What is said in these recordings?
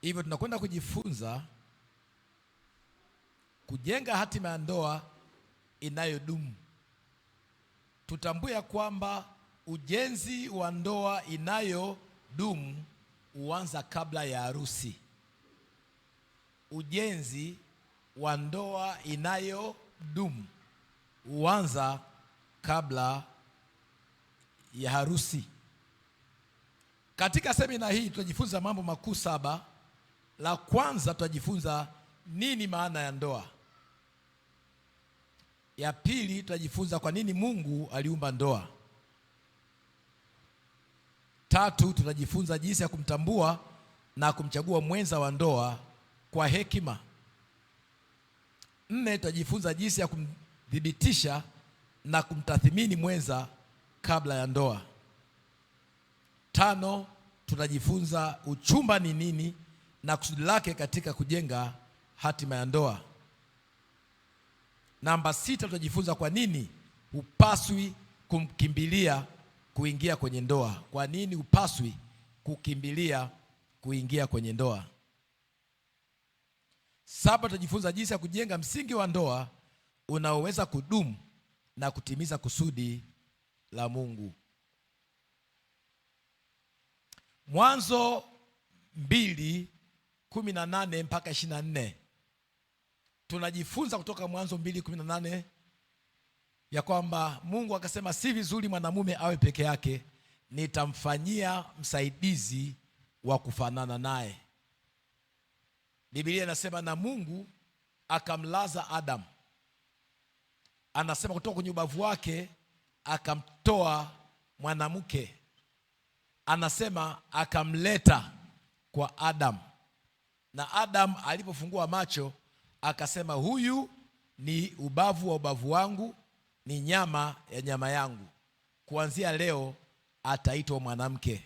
Hivyo tunakwenda kujifunza kujenga hatima ya ndoa inayodumu. Tutambue ya kwamba ujenzi wa ndoa inayodumu huanza kabla ya harusi. Ujenzi wa ndoa inayodumu huanza kabla ya harusi. Katika semina hii tutajifunza mambo makuu 7. La kwanza tutajifunza nini maana ya ndoa. Ya pili tutajifunza kwa nini Mungu aliumba ndoa. 3 tutajifunza jinsi ya kumtambua na kumchagua mwenza wa ndoa kwa hekima. 4 tutajifunza jinsi ya kumthibitisha na kumtathmini mwenza kabla ya ndoa. 5 tutajifunza uchumba ni nini na kusudi lake katika kujenga hatima ya ndoa. Namba 6 tutajifunza kwa nini hupaswi kumkimbilia kuingia kwenye ndoa. Kwa nini hupaswi kukimbilia kuingia kwenye ndoa. 7 tutajifunza jinsi ya kujenga msingi wa ndoa unaoweza kudumu na kutimiza kusudi la Mungu. Mwanzo 2:18 mpaka 24. Tunajifunza kutoka Mwanzo 2:18 ya kwamba Mungu akasema, si vizuri mwanamume awe peke yake, nitamfanyia msaidizi wa kufanana naye. Biblia inasema na Mungu akamlaza Adam. Anasema kutoka kwenye ubavu wake akamtoa mwanamke. Anasema akamleta kwa Adam. Na Adam alipofungua macho akasema, huyu ni ubavu wa ubavu wangu, ni nyama ya nyama yangu. Kuanzia leo ataitwa mwanamke.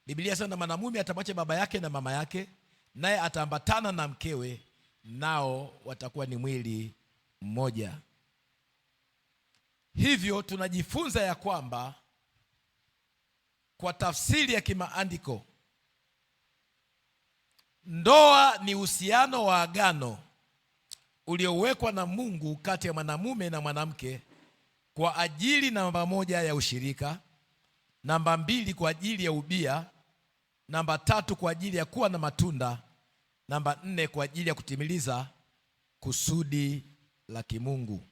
Biblia inasema na mwanamume atamwacha baba yake na mama yake, naye ataambatana na mkewe, nao watakuwa ni mwili mmoja. Hivyo tunajifunza ya kwamba kwa tafsiri ya kimaandiko, ndoa ni uhusiano wa agano uliowekwa na Mungu kati ya mwanamume na mwanamke kwa ajili namba 1 ya ushirika, namba 2 kwa ajili ya ubia, namba 3 kwa ajili ya kuwa na matunda, namba 4 kwa ajili ya kutimiliza kusudi la kimungu.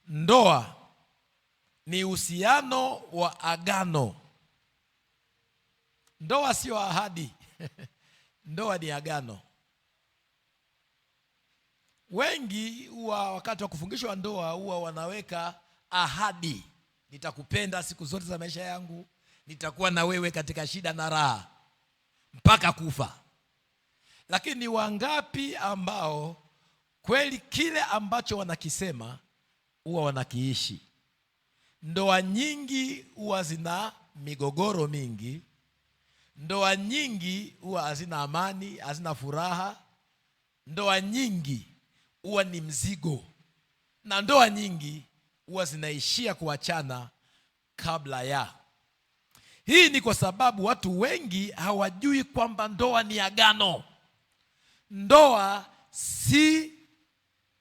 Ndoa ni uhusiano wa agano. Ndoa sio ahadi. Ndoa ni agano. Wengi huwa wakati wa kufungishwa ndoa huwa wanaweka ahadi. Nitakupenda siku zote za maisha yangu, nitakuwa na wewe katika shida na raha mpaka kufa. Lakini ni wangapi ambao kweli kile ambacho wanakisema huwa wanakiishi? Ndoa nyingi huwa zina migogoro mingi. Ndoa nyingi huwa hazina amani, hazina furaha. Ndoa nyingi huwa ni mzigo. Na ndoa nyingi huwa zinaishia kuachana kabla ya. Hii ni kwa sababu watu wengi hawajui kwamba ndoa ni agano. Ndoa si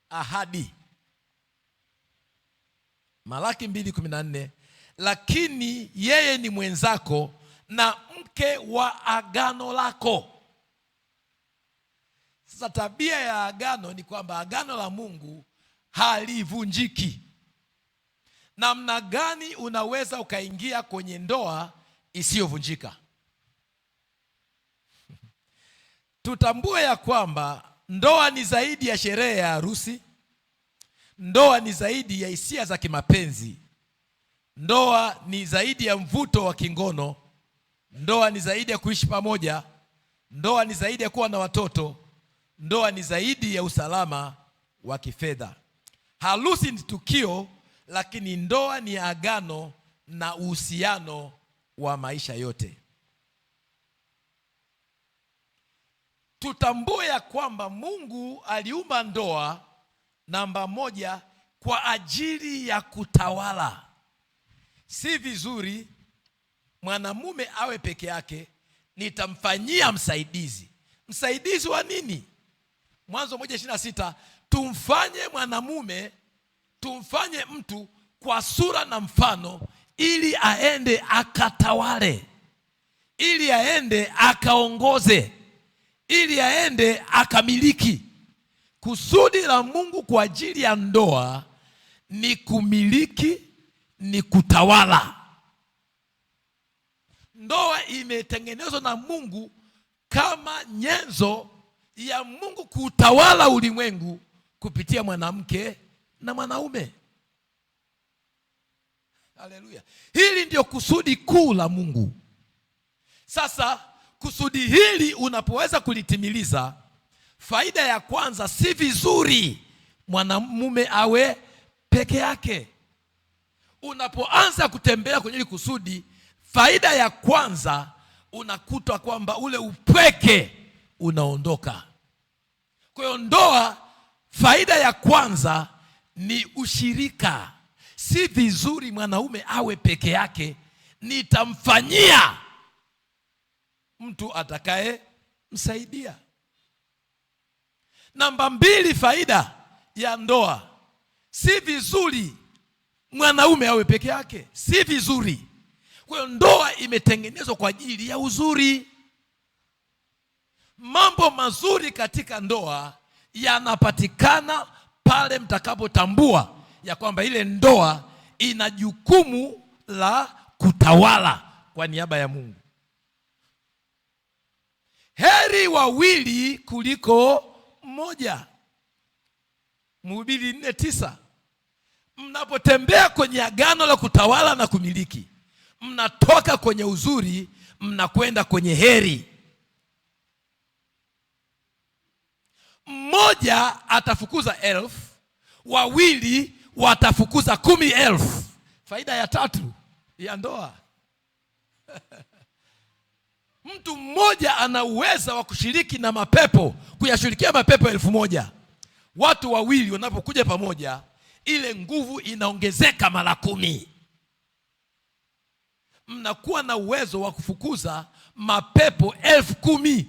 ahadi. Malaki 2:14, lakini yeye ni mwenzako na mke wa agano lako. Sasa tabia ya agano ni kwamba agano la Mungu halivunjiki. Namna gani unaweza ukaingia kwenye ndoa isiyovunjika? Tutambue ya kwamba ndoa ni zaidi ya sherehe ya harusi. Ndoa ni zaidi ya hisia za kimapenzi. Ndoa ni zaidi ya mvuto wa kingono. Ndoa ni zaidi ya kuishi pamoja. Ndoa ni zaidi ya kuwa na watoto. Ndoa ni zaidi ya usalama wa kifedha. Harusi ni tukio, lakini ndoa ni agano na uhusiano wa maisha yote. Tutambue ya kwamba Mungu aliumba ndoa, namba 1, kwa ajili ya kutawala. Si vizuri mwanamume awe peke yake, nitamfanyia msaidizi. Msaidizi wa nini? Mwanzo 1:26, tumfanye mwanamume, tumfanye mtu kwa sura na mfano, ili aende akatawale, ili aende akaongoze, ili aende akamiliki. Kusudi la Mungu kwa ajili ya ndoa ni kumiliki, ni kutawala. Ndoa imetengenezwa na Mungu kama nyenzo ya Mungu kutawala ulimwengu kupitia mwanamke na mwanaume. Haleluya. Hili ndio kusudi kuu la Mungu. Sasa kusudi hili unapoweza kulitimiliza, faida ya kwanza, si vizuri mwanamume awe peke yake. Unapoanza kutembea kwenye hili kusudi, faida ya kwanza unakuta kwamba ule upweke unaondoka. Kwa hiyo ndoa, faida ya kwanza ni ushirika. Si vizuri mwanaume awe peke yake, nitamfanyia mtu atakaye msaidia. Namba 2, faida ya ndoa, si vizuri mwanaume awe peke yake, si vizuri. Kwa hiyo ndoa imetengenezwa kwa ajili ya uzuri. Mambo mazuri katika ndoa yanapatikana pale mtakapotambua ya kwamba ile ndoa ina jukumu la kutawala kwa niaba ya Mungu. Heri wawili kuliko mmoja. Mhubiri 4:9. Mnapotembea kwenye agano la kutawala na kumiliki, mnatoka kwenye uzuri, mnakwenda kwenye heri. Mmoja atafukuza 1000, wawili watafukuza 10,000. Faida ya 3 ya ndoa. Mtu mmoja ana uwezo wa kushiriki na mapepo, kuyashirikia mapepo 1000. Watu wawili wanapokuja pamoja, ile nguvu inaongezeka mara 10. Mnakuwa na uwezo wa kufukuza mapepo 10,000.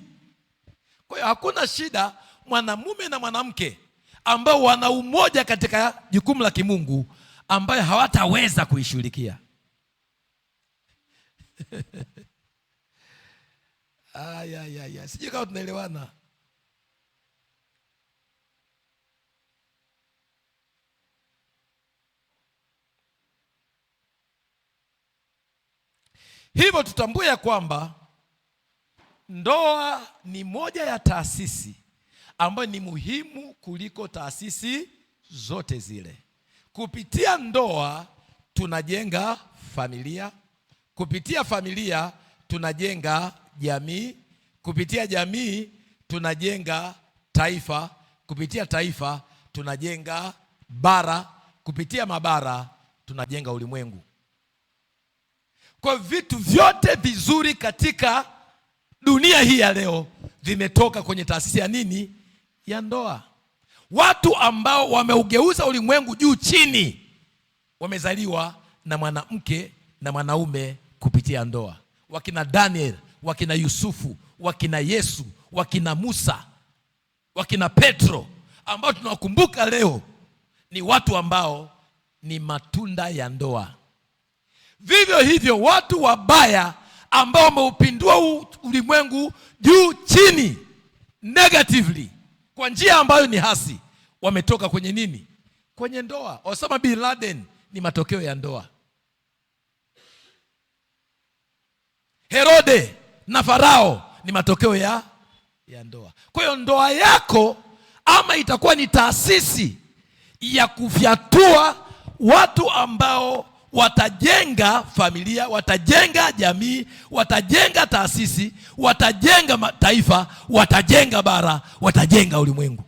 Kwa hiyo hakuna shida mwanamume na mwanamke ambao wana umoja katika jukumu la kimungu ambayo hawataweza kuishughulikia. Sijui kama tunaelewana. Hivyo tutambue ya kwamba ndoa ni moja ya taasisi ambayo ni muhimu kuliko taasisi zote zile. Kupitia ndoa tunajenga familia, kupitia familia tunajenga jamii, kupitia jamii tunajenga taifa, kupitia taifa tunajenga bara, kupitia mabara tunajenga ulimwengu. Kwa vitu vyote vizuri katika dunia hii ya leo vimetoka kwenye taasisi ya nini? Ya ndoa. Watu ambao wameugeuza ulimwengu juu chini wamezaliwa na mwanamke na mwanaume kupitia ndoa. Wakina Daniel, wakina Yusufu, wakina Yesu, wakina Musa, wakina Petro ambao tunawakumbuka leo ni watu ambao ni matunda ya ndoa. Vivyo hivyo watu wabaya ambao wameupindua ulimwengu juu chini negatively kwa njia ambayo ni hasi, wametoka kwenye nini? Kwenye ndoa. Osama bin Laden ni matokeo ya ndoa. Herode na Farao ni matokeo ya ndoa. Kwa hiyo ndoa yako ama itakuwa ni taasisi ya kufyatua watu ambao watajenga familia, watajenga jamii, watajenga taasisi, watajenga taifa, watajenga bara, watajenga ulimwengu.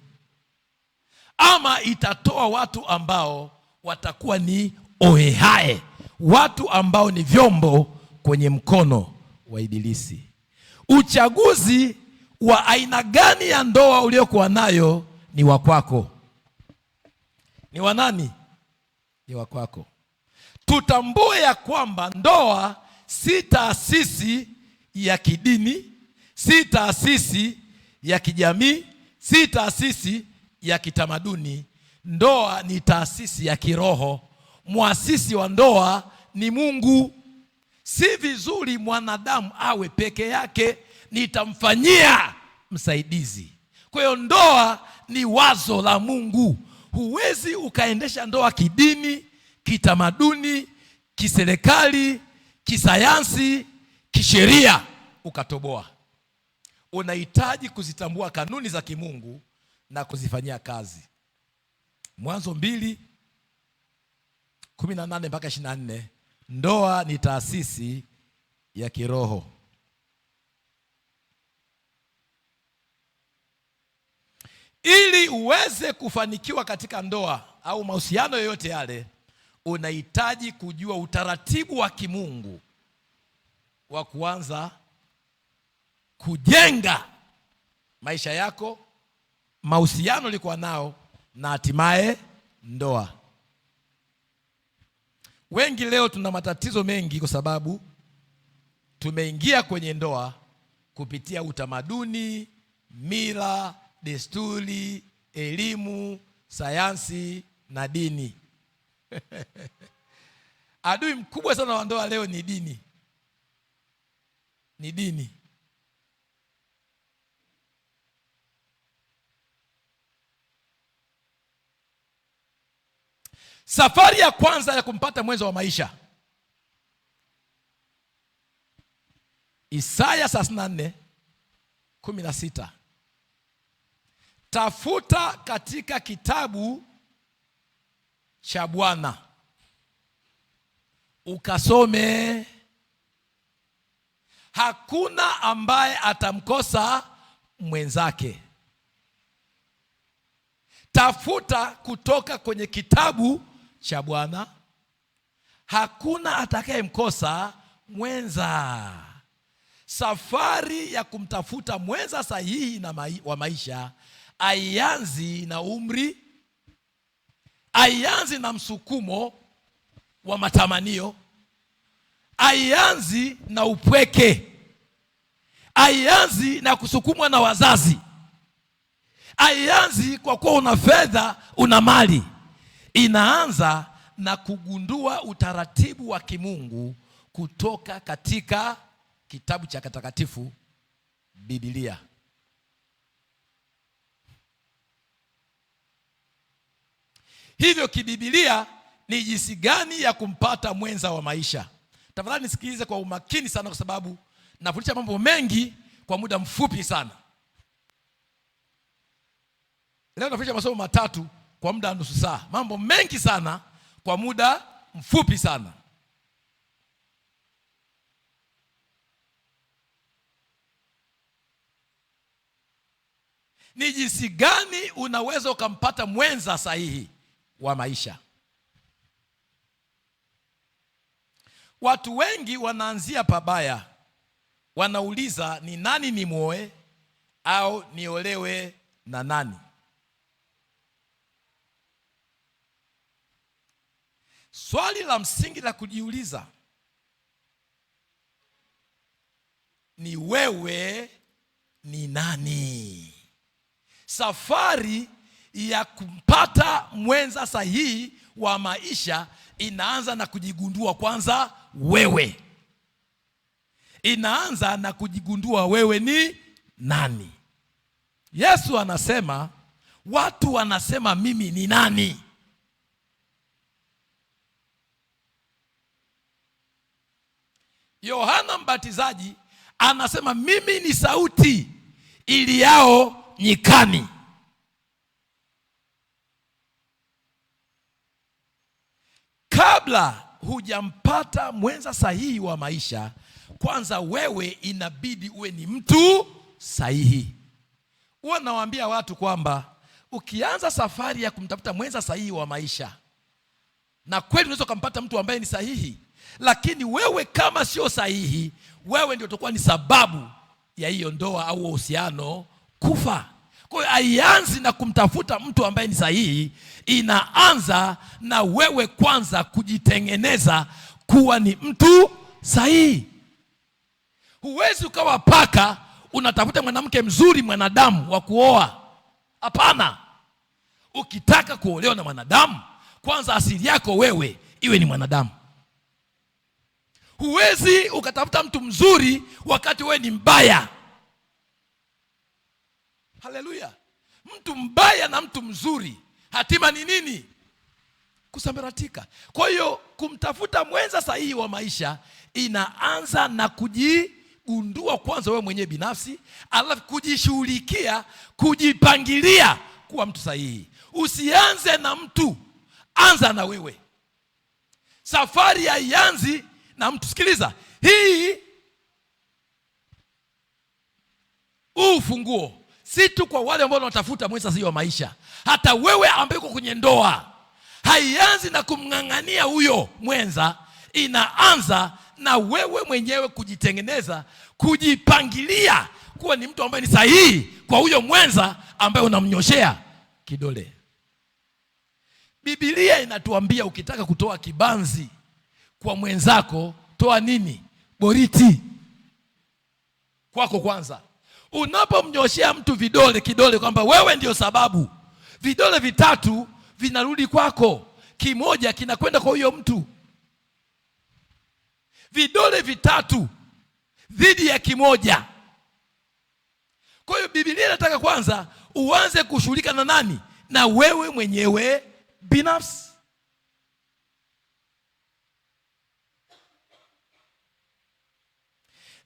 Ama itatoa watu ambao watakuwa ni ohehae, watu ambao ni vyombo kwenye mkono wa Ibilisi. Uchaguzi wa aina gani ya ndoa uliokuwa nayo ni wa kwako. Ni wa nani? Ni wa kwako. Tutambue ya kwamba ndoa si taasisi ya kidini, si taasisi ya kijamii, si taasisi ya kitamaduni. Ndoa ni taasisi ya kiroho. Muasisi wa ndoa ni Mungu. Si vizuri mwanadamu awe peke yake, nitamfanyia msaidizi. Kwa hiyo ndoa ni wazo la Mungu. Huwezi ukaendesha ndoa kidini, kitamaduni, kiserikali, kisayansi, kisheria ukatoboa. Unahitaji kuzitambua kanuni za kimungu na kuzifanyia kazi. Mwanzo 2:18 mpaka 24. Ndoa ni taasisi ya kiroho. Ili uweze kufanikiwa katika ndoa au mahusiano yoyote yale, unahitaji kujua utaratibu wa kimungu wa kuanza kujenga maisha yako, mahusiano ulikuwa nao, na hatimaye ndoa. Wengi leo tuna matatizo mengi kwa sababu tumeingia kwenye ndoa kupitia utamaduni, mila, desturi, elimu, sayansi na dini. Adui mkubwa sana wa ndoa leo ni dini. Ni dini. Safari ya kwanza ya kumpata mwenza wa maisha, Isaya 34:16. Tafuta katika kitabu cha Bwana ukasome, hakuna ambaye atamkosa mwenzake. Tafuta kutoka kwenye kitabu cha Bwana, hakuna atakayemkosa mwenza. Safari ya kumtafuta mwenza sahihi wa maisha haianzi na umri, haianzi na msukumo wa matamanio, haianzi na upweke, haianzi na kusukumwa na wazazi, haianzi kwa kuwa una fedha, una mali. Inaanza na kugundua utaratibu wa kimungu kutoka katika kitabu cha kitakatifu, Biblia. Hivyo kibibilia ni jinsi gani ya kumpata mwenza wa maisha. Tafadhali nisikilize kwa umakini sana, kwa sababu nafundisha mambo mengi kwa muda mfupi sana. Leo nafundisha masomo 3 kwa muda nusu saa. Mambo mengi sana kwa muda mfupi sana. Ni jinsi gani unaweza ukampata mwenza sahihi wa maisha. Watu wengi wanaanzia pabaya. Wanauliza, ni nani nimuoe au niolewe na nani? Swali la msingi la kujiuliza ni wewe ni nani? Safari ya kumpata mwenza sahihi wa maisha inaanza na kujigundua kwanza wewe. Inaanza na kujigundua wewe ni nani. Yesu anasema, watu wanasema mimi ni nani? Yohana Mbatizaji anasema mimi ni sauti iliyao nyikani. Kabla hujampata mwenza sahihi wa maisha, kwanza wewe inabidi uwe ni mtu sahihi. Huwa nawaambia watu kwamba ukianza safari ya kumtafuta mwenza sahihi wa maisha, na kweli unaweza kumpata mtu ambaye ni sahihi, lakini wewe kama sio sahihi, wewe ndio utakuwa ni sababu ya hiyo ndoa au uhusiano kufa. Kwa hiyo haianzi na kumtafuta mtu ambaye ni sahihi, inaanza na wewe kwanza kujitengeneza kuwa ni mtu sahihi. Huwezi ukawa paka unatafuta mwanamke mzuri mwanadamu wa kuoa. Hapana. Ukitaka kuolewa na mwanadamu, kwanza asili yako wewe iwe ni mwanadamu. Huwezi ukatafuta mtu mzuri wakati wewe ni mbaya. Haleluya. Mtu mbaya na mtu mzuri, hatima ni nini? Kusambaratika. Kwa hiyo kumtafuta mwenza sahihi wa maisha inaanza na kujigundua kwanza wewe mwenyewe binafsi, alafu kujishughulikia, kujipangilia kuwa mtu sahihi. Usianze na mtu, anza na wewe. Safari haianzi na mtu. Sikiliza, hii ufunguo si tu kwa wale ambao wanatafuta mwenza sahihi wa maisha. Hata wewe ambaye uko kwenye ndoa, haianzi na kumng'ang'ania huyo mwenza, inaanza na wewe mwenyewe kujitengeneza, kujipangilia kuwa ni mtu ambaye ni sahihi kwa huyo mwenza ambaye unamnyoshea kidole. Biblia inatuambia ukitaka kutoa kibanzi kwa mwenzako, toa nini? Boriti kwako kwanza. Unapomnyoshea mtu kidole kwamba wewe ndio sababu, vidole vitatu vinarudi kwako, kimoja kinakwenda kwa huyo mtu. Vidole vitatu dhidi ya kimoja. Kwa hiyo Biblia inataka kwanza uanze kushughulika na nani? Na wewe mwenyewe binafsi.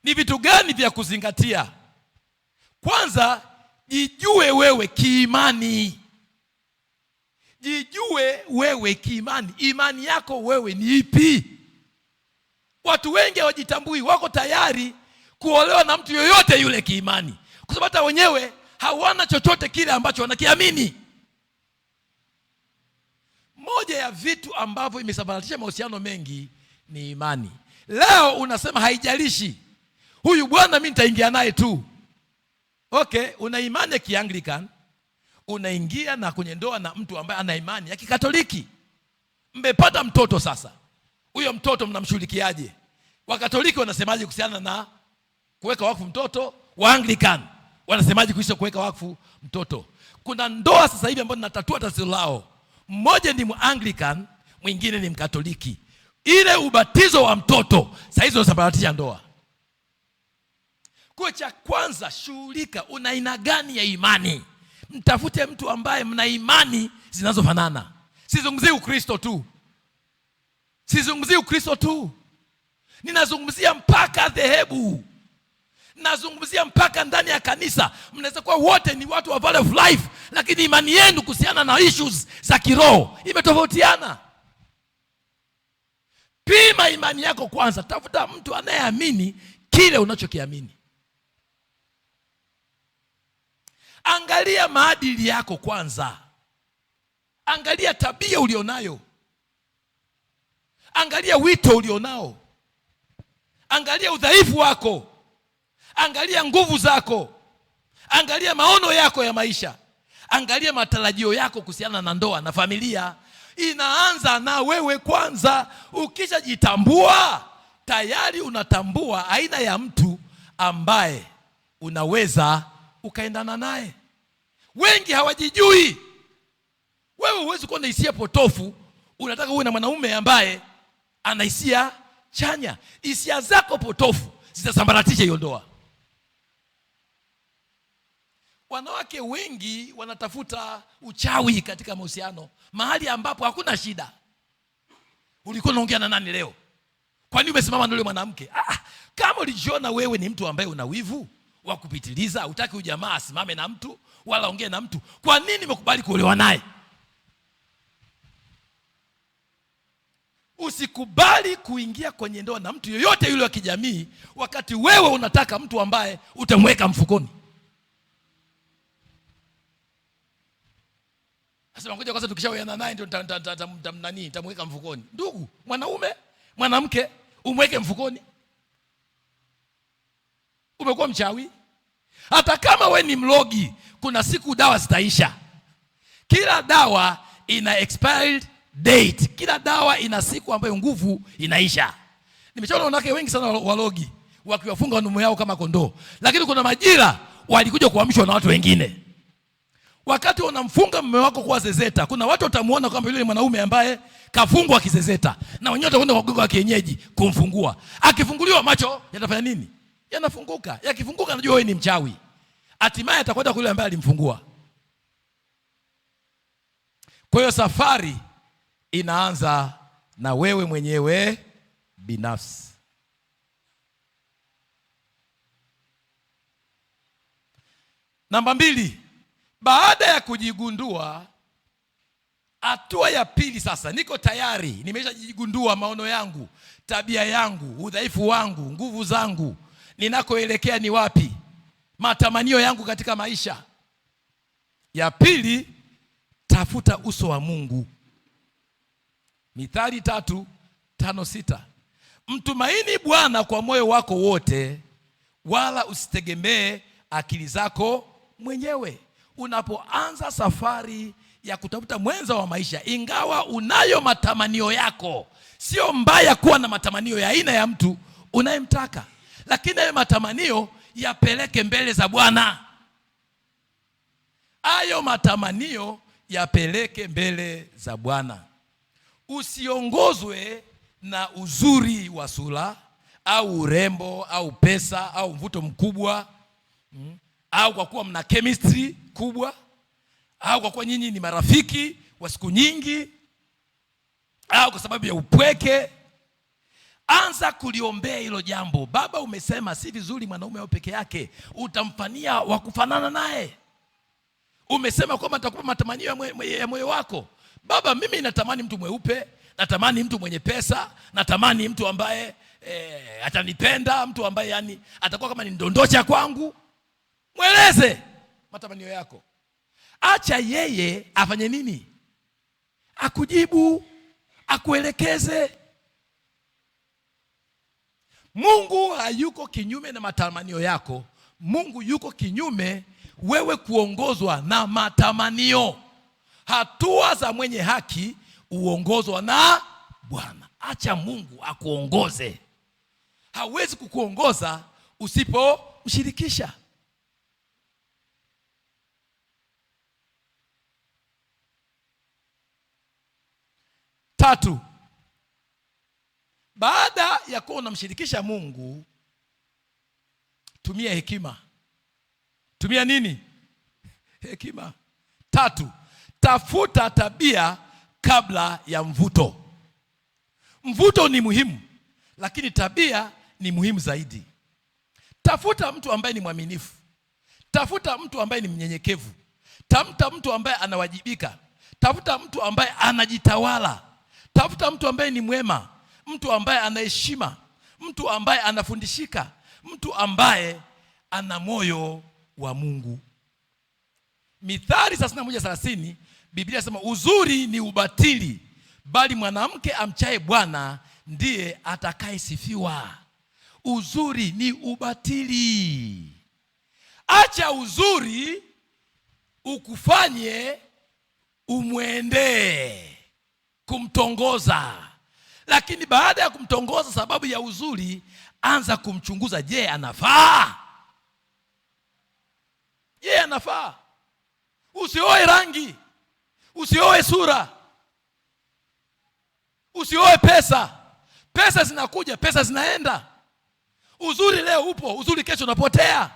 Ni vitu gani vya kuzingatia? Kwanza, jijue wewe kiimani. Jijue wewe kiimani. Imani yako wewe ni ipi? Watu wengi hawajitambui, wako tayari kuolewa na mtu yoyote yule kiimani, kwa sababu hata wenyewe hawana chochote kile ambacho wanakiamini. Moja ya vitu ambavyo imesababisha mahusiano mengi ni imani. Leo unasema haijalishi huyu bwana mimi nitaingia naye tu. Okay, una imani ya Kianglican, unaingia na kwenye ndoa na mtu ambaye ana imani ya Kikatoliki. Mmepata mtoto sasa. Huyo mtoto mnamshughulikiaje? Wakatoliki wanasemaje kuhusiana na kuweka wakfu mtoto? Waanglican wanasemaje kuhusu kuweka wakfu mtoto? Kuna ndoa sasa hivi ambazo ninatatua tatizo lao. Mmoja ni Muanglican, mwingine ni Mkatoliki. Ile ubatizo wa mtoto sasa hizo unasababisha ndoa. Kwa cha kwanza, shughulika una aina gani ya imani. Mtafute mtu ambaye mna imani zinazofanana. Sizungumzii Ukristo tu. Sizungumzii Ukristo tu. Ninazungumzia mpaka dhehebu. Nazungumzia mpaka ndani ya kanisa. Mnaweza kuwa wote ni watu wa Valley of Life, lakini imani yenu kuhusiana na issues za kiroho imetofautiana. Pima imani yako kwanza. Tafuta mtu anayeamini kile unachokiamini. Angalia maadili yako kwanza. Angalia tabia ulionayo. Angalia wito ulionao. Angalia udhaifu wako. Angalia nguvu zako. Angalia maono yako ya maisha. Angalia matarajio yako kuhusiana na ndoa na familia. Inaanza na wewe kwanza. Ukishajitambua, tayari unatambua aina ya mtu ambaye unaweza ukaendana naye. Wengi hawajijui. Wewe huwezi kuwa na hisia potofu, unataka uwe na mwanaume ambaye ana hisia chanya. Hisia zako potofu zitasambaratisha hiyo ndoa. Wanawake wengi wanatafuta uchawi katika mahusiano, mahali ambapo hakuna shida. Ulikuwa unaongea na nani leo? Kwa nini umesimama na yule mwanamke? Kama ulijiona wewe ni mtu ambaye una wivu wa kupitiliza, hutaki ujamaa asimame na mtu wala ongee na mtu, kwa nini umekubali kuolewa naye? Usikubali kuingia kwenye ndoa na mtu yoyote yule wa kijamii wakati wewe unataka mtu ambaye utamweka mfukoni. Sasa ngoja kwanza tukishaoana naye ndio nitamweka mfukoni. Ndugu, mwanaume, mwanamke umweke mfukoni? Umekuwa mchawi? Hata kama we ni mlogi, kuna siku dawa zitaisha. Kila dawa ina expired date. Kila dawa ina siku ambayo nguvu inaisha. Nimeshaona wanawake wengi sana walogi wakiwafunga wanaume yao kama kondoo, lakini kuna majira walikuja kuamshwa na watu wengine. Wakati wanamfunga mume wako kwa zezeta, kuna watu watamuona kwamba yule mwanaume ambaye kafungwa kizezeta, na wenyewe watakwenda kwa mganga wa kienyeji kumfungua. Akifunguliwa macho yatafanya nini? Yanafunguka. Yakifunguka anajua wewe ni mchawi. Hatimaye atakwenda kwa yule ambaye alimfungua. Kwa hiyo safari inaanza na wewe mwenyewe binafsi. Namba 2, baada ya kujigundua, hatua ya pili sasa, niko tayari, nimeshajigundua maono yangu, tabia yangu, udhaifu wangu, nguvu zangu, ninakoelekea ni wapi, matamanio yangu katika maisha. Ya pili, tafuta uso wa Mungu. Mithali 3:5-6. Mtumaini Bwana kwa moyo wako wote, wala usitegemee akili zako mwenyewe. Unapoanza safari ya kutafuta mwenza wa maisha, ingawa unayo matamanio yako, sio mbaya kuwa na matamanio ya aina ya mtu unayemtaka, lakini hayo matamanio yapeleke mbele za Bwana. Hayo matamanio yapeleke mbele za Bwana. Usiongozwe na uzuri wa sura au urembo au pesa au mvuto mkubwa, au kwa kuwa mna chemistry kubwa, au kwa kuwa nyinyi ni marafiki wa siku nyingi, au kwa sababu ya upweke. Anza kuliombea hilo jambo. Baba, umesema si vizuri mwanaume au peke yake, utamfanyia wa kufanana naye. Umesema kwamba nitakupa matamanio ya moyo wako. Baba, mimi natamani mtu mweupe, natamani mtu mwenye pesa, natamani mtu ambaye atanipenda, mtu ambaye yani atakuwa kama ni ndondocha kwangu. Mweleze matamanio yako. Acha yeye afanye nini? Akujibu, akuelekeze. Mungu hayuko kinyume na matamanio yako. Mungu yuko kinyume wewe kuongozwa na matamanio. Hatua za mwenye haki uongozwa na Bwana. Acha Mungu akuongoze. Hawezi kukuongoza usipomshirikisha. Tatu, baada ya kuwa unamshirikisha Mungu, tumia hekima. Tumia nini? Hekima. 3, tafuta tabia kabla ya mvuto. Mvuto ni muhimu, lakini tabia ni muhimu zaidi. Tafuta mtu ambaye ni mwaminifu. Tafuta mtu ambaye ni mnyenyekevu. Tafuta mtu ambaye anawajibika. Tafuta mtu ambaye anajitawala. Tafuta mtu ambaye ni mwema, mtu ambaye anaheshima, mtu ambaye anafundishika, mtu ambaye ana moyo wa Mungu. Mithali 31:30, Biblia inasema uzuri ni ubatili, bali mwanamke amchaye Bwana ndiye atakayesifiwa. Uzuri ni ubatili. Acha uzuri ukufanye umwendee kumtongoza. Lakini baada ya kumtongoza sababu ya uzuri, anza kumchunguza. Je, anafaa? Je, anafaa? Usioe rangi, usioe sura, usioe pesa. Pesa zinakuja, pesa zinaenda. Uzuri leo upo, uzuri kesho unapotea.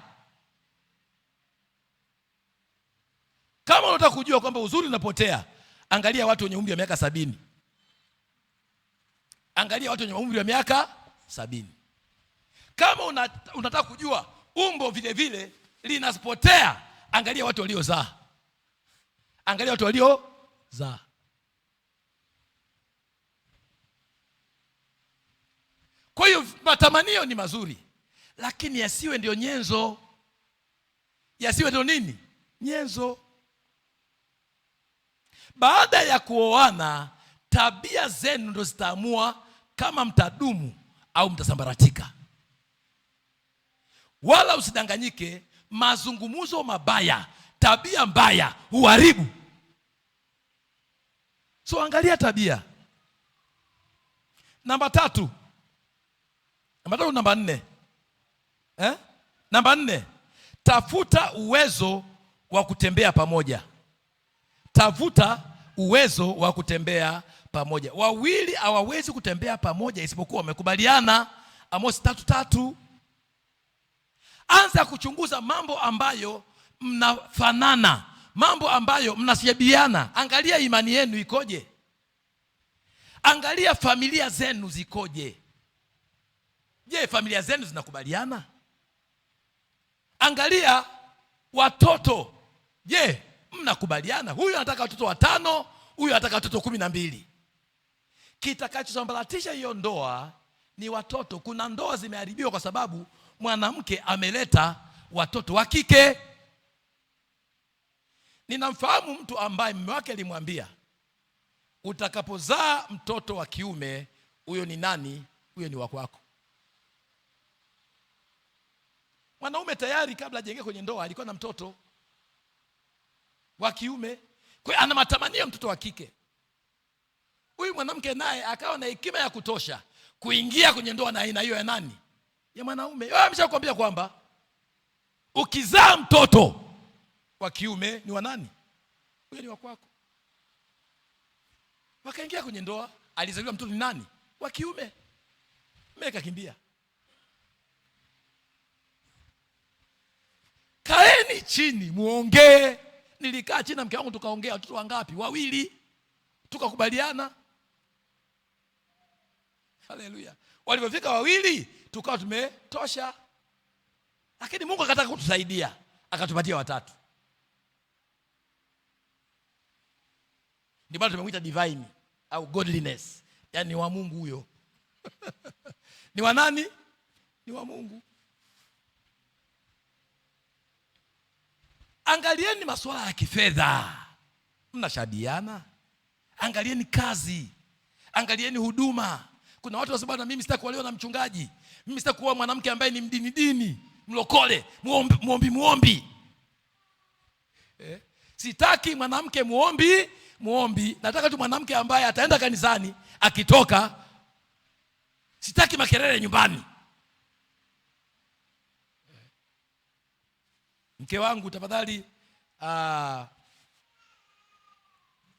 Kama unataka kujua kwamba uzuri unapotea, angalia watu wenye umri wa miaka 70. Angalia watu wenye umri wa miaka 70. Kama unataka kujua umbo vile vile linapotea, angalia watu waliozaa. Angalia watu waliozaa. Kwa hiyo matamanio ni mazuri, lakini yasiwe ndio nyenzo. Yasiwe ndio nini? Nyenzo. Baada ya kuoana, tabia zenu ndio zitaamua kama mtadumu au mtasambaratika. Wala usidanganyike, mazungumzo mabaya, tabia mbaya huharibu. So angalia tabia. Namba 3, Namba 4. Namba 4, tafuta uwezo wa kutembea pamoja. Tafuta uwezo wa kutembea pamoja. Wawili hawawezi kutembea pamoja isipokuwa wamekubaliana. Amosi 3:3. Anza kuchunguza mambo ambayo mnafanana, mambo ambayo mnashabihiana. Angalia imani yenu ikoje. Angalia familia zenu zikoje. Je, familia zenu zinakubaliana? Angalia watoto. Je, mnakubaliana? Huyu anataka watoto 5, huyu anataka watoto 12. Kitakachosambaratisha hiyo ndoa ni watoto. Kuna ndoa zimeharibiwa kwa sababu mwanamke ameleta watoto wa kike. Ninamfahamu mtu ambaye mume wake alimwambia, utakapozaa mtoto wa kiume, huyo ni nani? Huyo ni wa kwako. Mwanaume tayari kabla hajaingia kwenye ndoa alikuwa na mtoto wa kiume, kwa hiyo ana matamanio mtoto wa kike. Huyu mwanamke naye akawa na hekima ya kutosha kuingia kwenye ndoa na aina hiyo ya nani? Ya mwanaume. Yeye ameshakwambia kwamba ukizaa mtoto wa kiume ni wa nani? Huyo ni wa kwako. Wakaingia kwenye ndoa, alizaliwa mtoto ni nani? Wa kiume. Meka kimbia. Kaeni chini muongee. Nilikaa chini na mke wangu tukaongea, watoto wangapi? 2. Tukakubaliana. Haleluya. Walipofika 2 tukawa tumetosha. Lakini Mungu akataka kutusaidia, akatupatia 3. Ndio maana tumemwita divine au godliness. Yaani ni wa Mungu huyo. Ni wa nani? Ni wa Mungu. Angalieni masuala ya kifedha. Mnashadiana. Angalieni kazi. Angalieni huduma. Kuna watu wasema, na mimi sitaki kuolewa na mchungaji. Mimi sitaki kuoa mwanamke ambaye ni mdini, mlokole, muombi. Sitaki mwanamke muombi. Nataka tu mwanamke ambaye ataenda kanisani, akitoka sitaki makelele nyumbani. Mke wangu tafadhali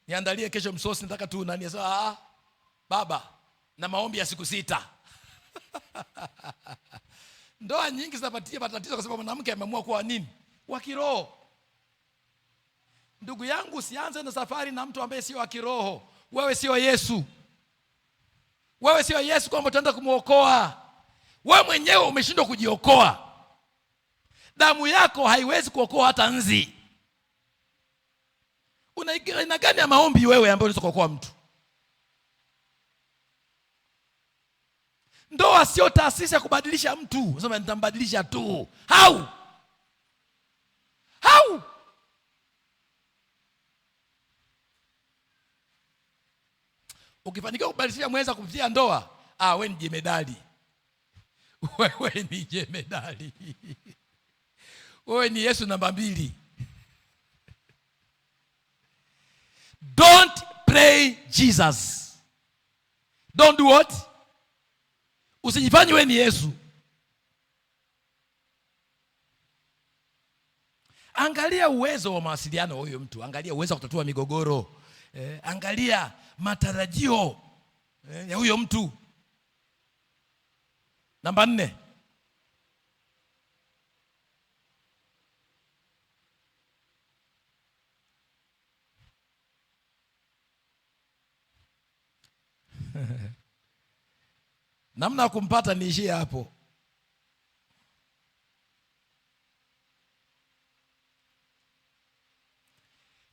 niandalie kesho msosi, nataka tu nani. Sasa baba, na maombi ya siku 6. Ndoa nyingi zinapatia matatizo kwa sababu mwanamke ameamua kuwa nini? Wa kiroho. Ndugu yangu, usianze na safari na mtu ambaye sio wa kiroho. Wewe sio Yesu. Wewe sio Yesu kwamba utaenda kumuokoa. Wewe mwenyewe umeshindwa kujiokoa. Damu yako haiwezi kuokoa hata nzi. Una aina gani ya maombi wewe ambaye unaweza kuokoa mtu? Ndoa sio taasisi ya kubadilisha mtu. Unasema nitambadilisha tu. How? Ukifanikiwa kubadilisha mwenza kupitia ndoa, wewe ni jemedali. Wewe ni jemedali. Wewe ni Yesu namba 2. Don't play Jesus. Don't do what? Usijifanye wewe ni Yesu. Angalia uwezo wa mawasiliano wa huyo mtu. Angalia uwezo wa kutatua migogoro. Angalia matarajio ya huyo mtu. Namba 4. Namna ya kumpata niishie hapo.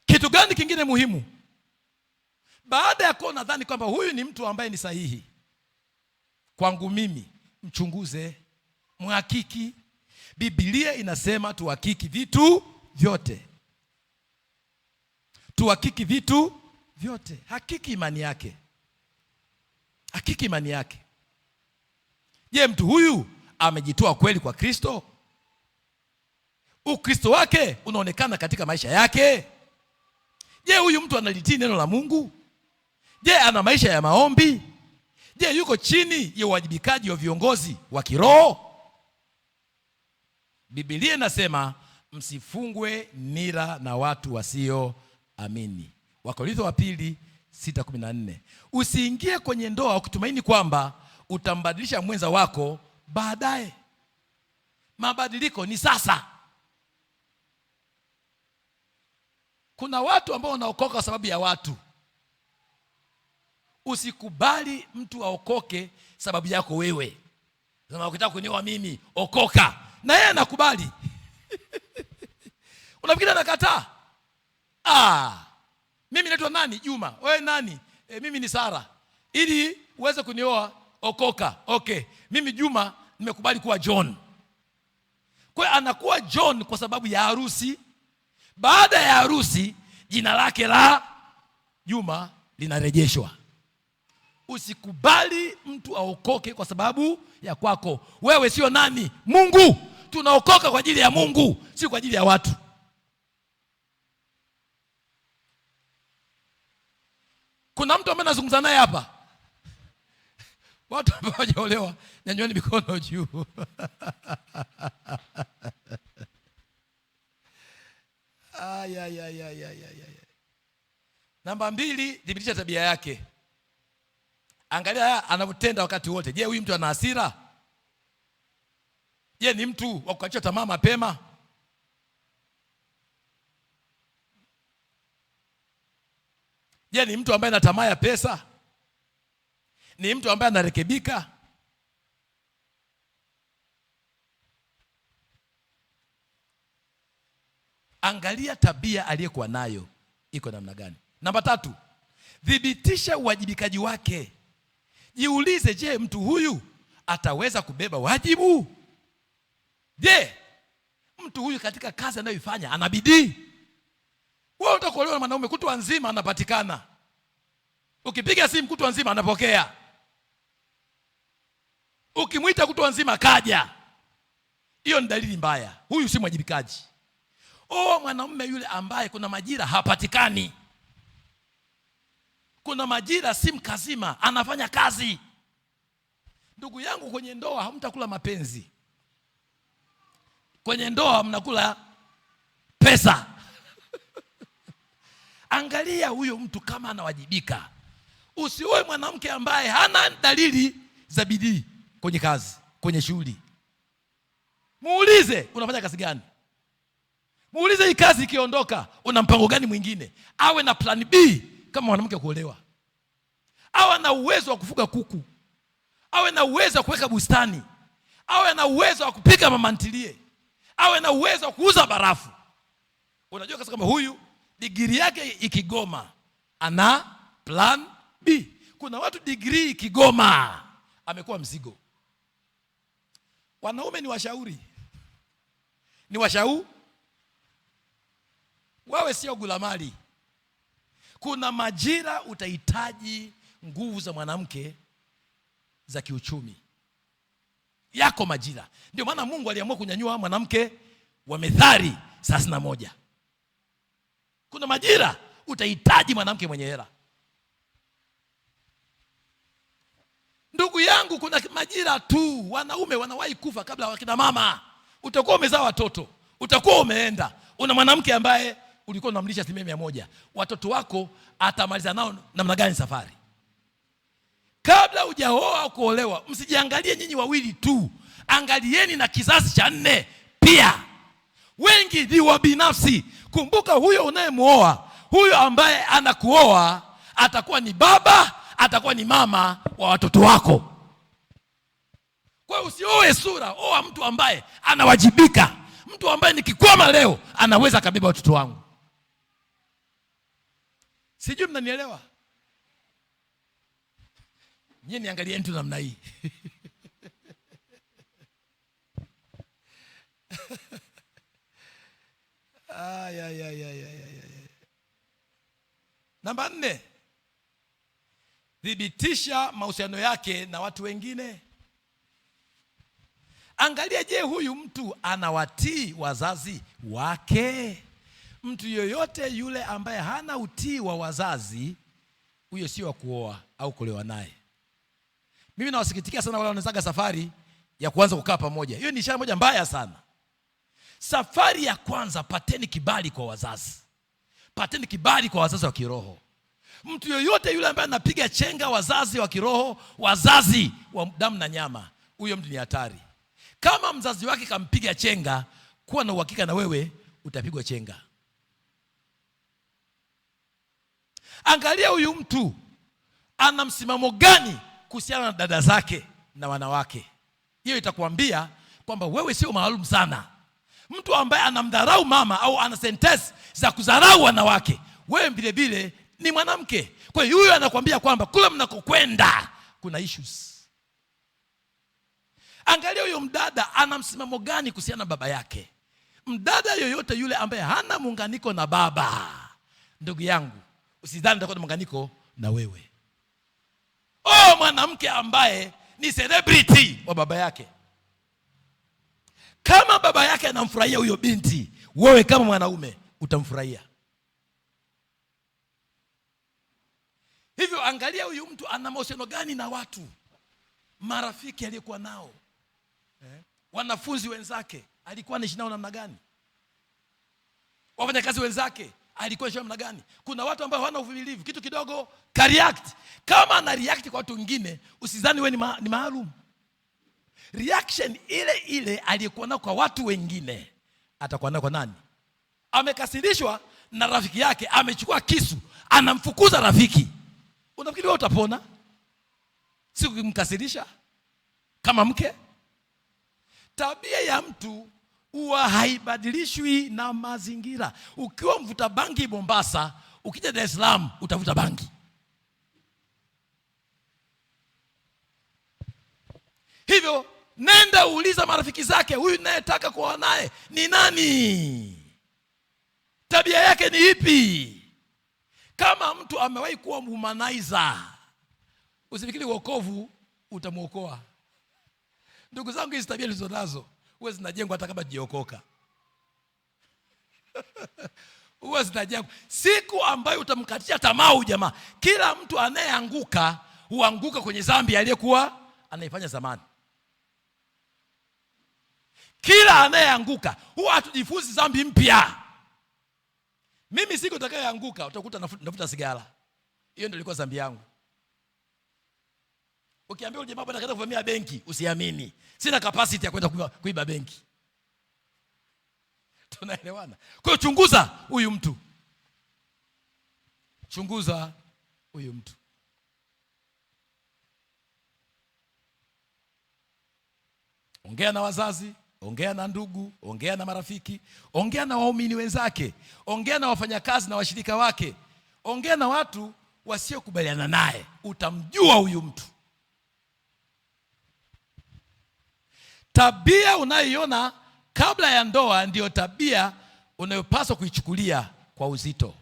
Kitu gani kingine muhimu? Baada ya kuwa nadhani kwamba huyu ni mtu ambaye ni sahihi kwangu mimi, mchunguze, muhakiki. Biblia inasema tuhakiki vitu vyote. Tuhakiki vitu vyote. Hakiki imani yake. Hakiki imani yake. Je, mtu huyu amejitoa kweli kwa Kristo? Ukristo wake unaonekana katika maisha yake? Je, huyu mtu analitii neno la Mungu? Je, ana maisha ya maombi? Je, yuko chini ya uwajibikaji wa viongozi wa kiroho? Biblia inasema msifungwe nira na watu wasioamini. Wakorintho wa pili 6:14. Usiingie kwenye ndoa ukitumaini kwamba utambadilisha mwenza wako baadaye. Mabadiliko ni sasa. Kuna watu ambao wanaokoka kwa sababu ya watu. Usikubali mtu aokoke sababu yako wewe. Sema ukitaka kunioa mimi, okoka. Na yeye anakubali. Unafikiri anakataa? Mimi naitwa nani? Juma. Wewe nani? Mimi ni Sara. Ili uweze kunioa, okoka. Okay. Mimi Juma nimekubali kuwa John. Kwa anakuwa John kwa sababu ya harusi. Baada ya harusi jina lake la Juma linarejeshwa. Usikubali mtu aokoke kwa sababu ya kwako. Wewe sio nani? Mungu. Tunaokoka kwa ajili ya Mungu, si kwa ajili ya watu. Kuna mtu ambaye nazungumza naye hapa. Watu ambao hawajaolewa, nyanyueni mikono juu. Namba 2, dhibitisha tabia yake. Angalia anavyotenda wakati wote. Je, huyu mtu ana hasira? Je, ni mtu wa kukatisha tamaa mapema? Je, ni mtu ambaye ana tamaa ya pesa? Ni mtu ambaye anarekebika? Angalia tabia aliyekuwa nayo iko namna gani. Namba 3, thibitisha uwajibikaji wake. Jiulize, je, mtu huyu ataweza kubeba wajibu? Je, mtu huyu katika kazi anayoifanya ana bidii? Wewe utakuolewa na mwanaume kutwa nzima anapatikana. Ukipiga simu kutwa nzima anapokea. Ukimwita kutwa nzima kaja. Hiyo ni dalili mbaya. Huyu si mwajibikaji. Mwanaume yule ambaye kuna majira hapatikani. Kuna majira si mkazima, anafanya kazi. Ndugu yangu, kwenye ndoa hamtakula mapenzi. Kwenye ndoa mnakula pesa. Angalia huyo mtu kama anawajibika. Usioe mwanamke ambaye hana dalili za bidii kwenye kazi, kwenye shughuli. Muulize, unafanya kazi gani? Muulize, hii kazi ikiondoka una mpango gani mwingine? Awe na plan B kama mwanamke kuolewa. Awe na uwezo wa kufuga kuku. Awe na uwezo wa kuweka bustani. Awe na uwezo wa kupika mamantilie. Awe na uwezo wa kuuza barafu. Unajua kama huyu degree yake ikigoma, ana plan B. Kuna watu degree ikigoma amekuwa mzigo. Wanaume ni washauri. Wewe sio gulamali. Kuna majira utahitaji nguvu za mwanamke za kiuchumi. Yako majira. Ndio maana Mungu aliamua kunyanyua mwanamke wa Methali 31. Kuna majira utahitaji mwanamke mwenye hela. Ndugu yangu, kuna majira tu wanaume wanawahi kufa kabla wakina mama. Utakuwa umezaa watoto, utakuwa umeenda, una mwanamke ambaye ulikuwa unamlisha 100%. Watoto wako atamaliza nao namna gani safari? Kabla hujaoa au kuolewa, msijiangalie nyinyi wawili tu. Angalieni na kizazi cha 4 pia. Wengi ni wa binafsi. Kumbuka, huyo unayemuoa, huyo ambaye anakuoa atakuwa ni baba, atakuwa ni mama wa watoto wako. Kwa hiyo usioe sura, oa mtu ambaye anawajibika. Mtu ambaye nikikwama leo anaweza kabeba watoto wangu. Sijui mnanielewa? Nyinyi niangalie mtu namna hii. Namba 4, thibitisha mahusiano yake na watu wengine. Angalia, je, huyu mtu anawatii wazazi wake? Mtu yoyote yule ambaye hana utii wa wazazi, huyo sio wa kuoa au kuolewa naye. Mimi nawasikitikia sana wale wanaanza safari ya kuanza kukaa pamoja. Hiyo ni ishara moja mbaya sana. Safari ya kwanza, pateni kibali kwa wazazi. Pateni kibali kwa wazazi wa kiroho. Mtu yoyote yule ambaye anapiga chenga wazazi wa kiroho, wazazi wa damu na nyama, huyo mtu ni hatari. Kama mzazi wake kampiga chenga, kuwa na uhakika na wewe utapigwa chenga. Angalia huyu mtu ana msimamo gani kuhusiana na dada zake na wanawake. Hiyo itakwambia kwamba wewe sio maalum sana. Mtu ambaye anamdharau mama au ana sentensi za kudharau wanawake, wewe vile vile ni mwanamke. Kwa hiyo huyo anakuambia kwamba kule mnakokwenda kuna issues. Angalia huyo mdada ana msimamo gani kuhusiana na baba yake. Mdada yoyote yule ambaye hana muunganiko na baba, ndugu yangu, usidhani atakuwa na muunganiko na wewe. Mwanamke ambaye ni celebrity wa baba yake, kama baba yake anamfurahia huyo binti, wewe kama mwanaume utamfurahia. Hivyo angalia huyu mtu ana mahusiano gani na watu, marafiki aliyekuwa nao, wanafunzi wenzake alikuwa anaishi nao namna gani, wafanyakazi wenzake alikuwa anaishi namna gani. Kuna watu ambao hawana uvumilivu, kitu kidogo ka react. Kama ana react kwa watu wengine, usidhani wewe ni maalum. Reaction ile ile aliyekuwa nayo kwa watu wengine atakuwa nayo kwa nani? Amekasirishwa na rafiki yake, amechukua kisu, anamfukuza rafiki. Unafikiri wewe utapona? Si kumkasirisha kama mke? Tabia ya mtu huwa haibadilishwi na mazingira. Ukiwa mvuta bangi Mombasa, ukija Dar es Salaam utavuta bangi. Hivyo nenda uuliza marafiki zake, huyu ninayetaka kuwa naye ni nani? Tabia yake ni ipi? Kama mtu amewahi kuwa humanizer, usifikiri wokovu utamuokoa. Ndugu zangu, hizi tabia nilizo nazo huwa zinajengwa hata kama jiokoka. Huwa zinajengwa. Siku ambayo utamkatisha tamaa huyu jamaa, kila mtu anayeanguka huanguka kwenye dhambi aliyekuwa anaifanya zamani. Kila anayeanguka huwa hatujifunzi dhambi mpya. Mimi siku utakayoanguka utakuta nafuta sigara. Hiyo ndio ilikuwa dhambi yangu. Ukiambia uje mambo nataka kuvamia benki, usiamini. Sina capacity ya kwenda kuiba benki. Tunaelewana? Kwa hiyo chunguza huyu mtu. Chunguza huyu mtu. Ongea na wazazi, ongea na ndugu, ongea na marafiki, ongea na waumini wenzake, ongea na wafanyakazi na washirika wake, ongea na watu wasiokubaliana naye. Utamjua huyu mtu. Tabia unayoiona kabla ya ndoa ndiyo tabia unayopaswa kuichukulia kwa uzito.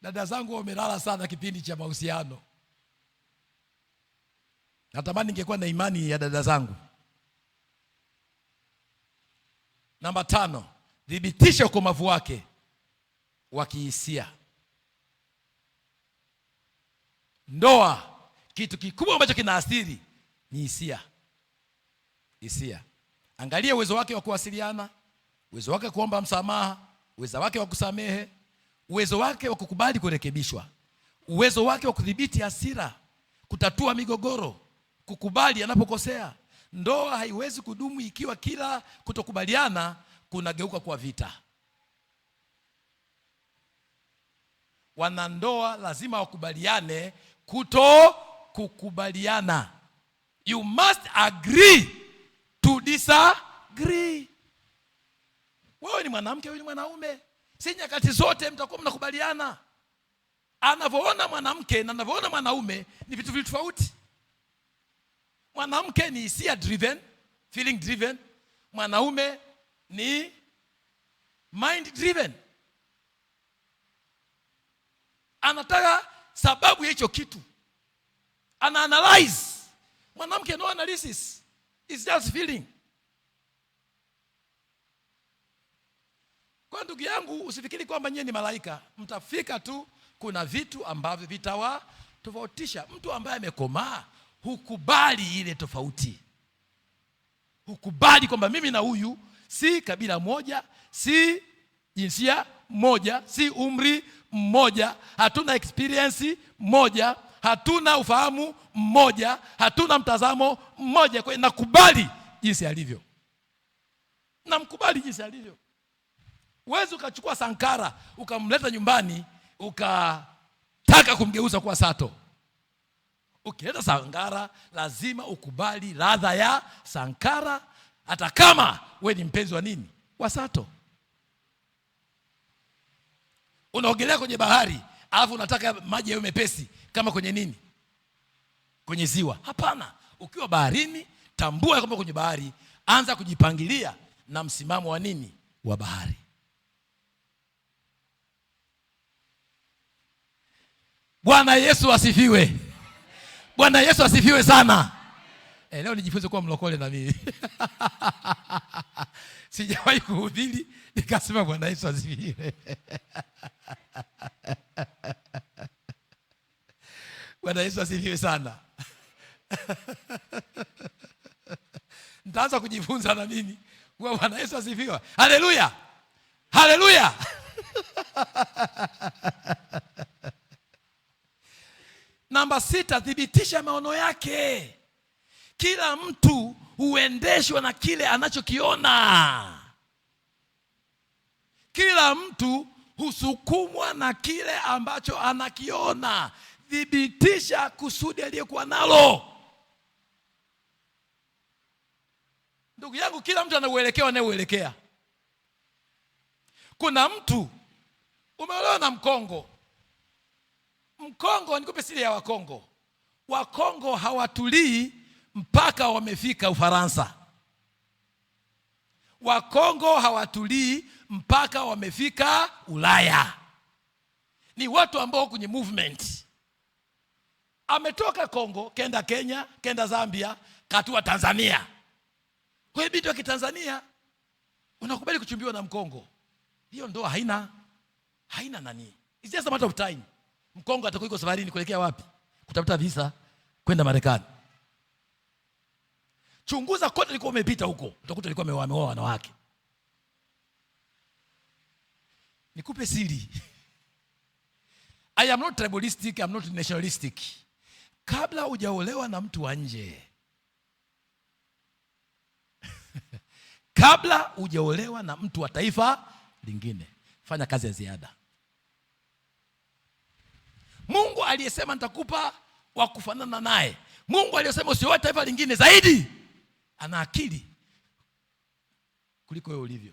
Dada zangu wamelala sana kipindi cha mahusiano. Natamani ningekuwa na imani ya dada zangu. Namba 5, thibitisha ukomavu wake wa kihisia. Ndoa, kitu kikubwa ambacho kinaathiri ni hisia. Hisia. Angalia uwezo wake wa kuwasiliana, uwezo wake kuomba msamaha, uwezo wake wa kusamehe, uwezo wake wa kukubali kurekebishwa, uwezo wake wa kudhibiti hasira, kutatua migogoro, kukubali anapokosea. Ndoa haiwezi kudumu ikiwa kila kutokubaliana kunageuka kuwa vita. Wanandoa lazima wakubaliane kukubaliana. You must agree to disagree. Wewe ni mwanamke, wewe ni mwanaume, si nyakati zote mtakuwa mnakubaliana. Anavyoona mwanamke na anavyoona mwanaume ni vitu tofauti. Mwanamke ni hisia driven, feeling driven. Mwanaume ni mind driven. Anataka sababu ya hicho kitu, ana analyze. Mwanamke no analysis, it's just feeling. Kwa ndugu yangu, usifikiri kwamba nyinyi ni malaika. Mtafika tu, kuna vitu ambavyo Tofautisha. Mtu ambaye amekomaa hukubali ile tofauti, hukubali kwamba mimi na huyu si kabila moja, si jinsia moja, si umri mmoja, hatuna experience moja, hatuna ufahamu mmoja, hatuna mtazamo mmoja. Kwa hiyo nakubali jinsi alivyo, namkubali jinsi alivyo. Uwezi ukachukua Sankara ukamleta nyumbani ukataka kumgeuza kuwa Sato. Ukileta Sankara lazima ukubali ladha ya Sankara, hata kama we ni mpenzi wa nini, wa Sato. Unaogelea kwenye bahari alafu unataka maji yawe mepesi kama kwenye nini, kwenye ziwa? Hapana. Ukiwa baharini, tambua kwamba kwenye bahari, anza kujipangilia na msimamo wa nini, wa bahari. Bwana Yesu asifiwe. Bwana Yesu asifiwe sana. Leo nijifunze kuwa mlokole na mimi. Sijawahi kuhubiri nikasema Bwana Yesu asifiwe. Bwana Yesu asifiwe sana. Nitaanza kujifunza na mimi kuwa Bwana Yesu asifiwe. Haleluya. Haleluya. Namba 6, thibitisha maono yake. Kila mtu huendeshwa na kile anachokiona. Kila mtu husukumwa na kile ambacho anakiona. Thibitisha kusudi aliyekuwa nalo. Ndugu yangu, kila mtu anauelekea anauelekea. Kuna mtu umeolewa na Mkongo. Mkongo, nikupe siri ya Wakongo. Wakongo hawatulii mpaka wamefika Ufaransa. Wakongo hawatulii mpaka wamefika Ulaya. Ni watu ambao kwenye movement. Ametoka Kongo, kenda Kenya, kenda Zambia, katua Tanzania. Kwa hiyo binti wa Kitanzania unakubali kuchumbiwa na Mkongo. Hiyo ndoa haina nani. It's just a matter of time. Mkongo atakuwa yuko safarini kuelekea wapi? Kutafuta visa kwenda Marekani. Chunguza kote alikuwa umepita huko, utakuta alikuwa ameoa wanawake. Nikupe siri. I am not tribalistic, I am not nationalistic. Kabla hujaolewa na mtu wa nje, kabla hujaolewa na mtu wa taifa lingine, fanya kazi ya ziada. Mungu aliyesema nitakupa wa kufanana naye, Mungu aliyesema usioe taifa lingine zaidi, ana akili kuliko wewe ulivyo.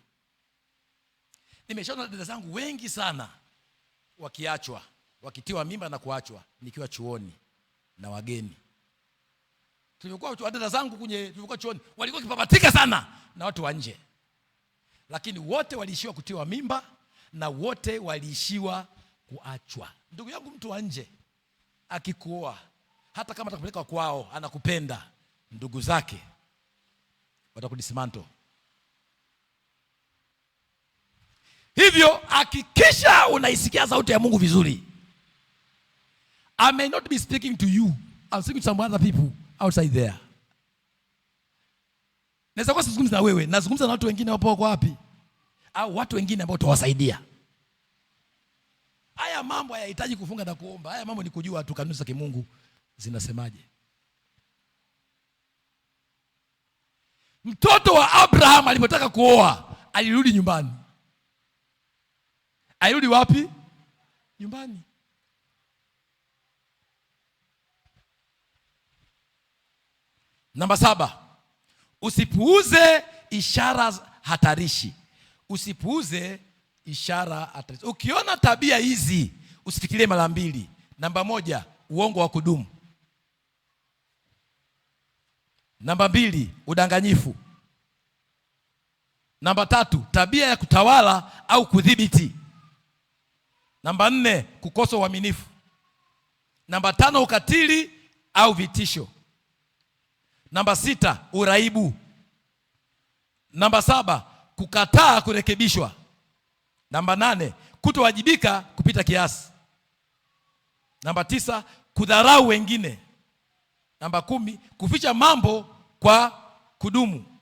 Nimeshaona dada zangu wengi sana wakiachwa, wakitiwa mimba na kuachwa nikiwa chuoni na wageni. Tulikuwa dada zangu tulikuwa chuoni, walikuwa kipapatika sana na watu wa nje. Lakini wote waliishiwa kutiwa mimba na wote waliishiwa kuachwa. Ndugu yangu, mtu wa nje akikuoa, hata kama atakupeleka kwao, anakupenda, ndugu zake watakudismantle. Hivyo hakikisha unaisikia sauti ya Mungu vizuri. I may not be speaking to you, I'm speaking to some other people outside there. Naweza kuwa sizungumza na wewe, nazungumza na watu wengine wapo wapi? Au watu wengine ambao utawasaidia. Haya mambo hayahitaji kufunga na kuomba. Haya mambo ni kujua tu kanuni za kimungu zinasemaje. Mtoto wa Abraham alipotaka kuoa, alirudi nyumbani. Alirudi wapi? Nyumbani. Namba 7, usipuuze ishara hatarishi. Usipuuze ishara hatarishi. Ukiona tabia hizi, usifikirie mara mbili. Namba 1, uongo wa kudumu. Namba 2, udanganyifu. Namba 3, tabia ya kutawala au kudhibiti. Namba 4, kukosa uaminifu. Namba 5, ukatili au vitisho. Namba 6, uraibu. Namba 7, kukataa kurekebishwa. Namba 8, kutowajibika kupita kiasi. Namba 9, kudharau wengine. Namba 10, kuficha mambo kwa kudumu.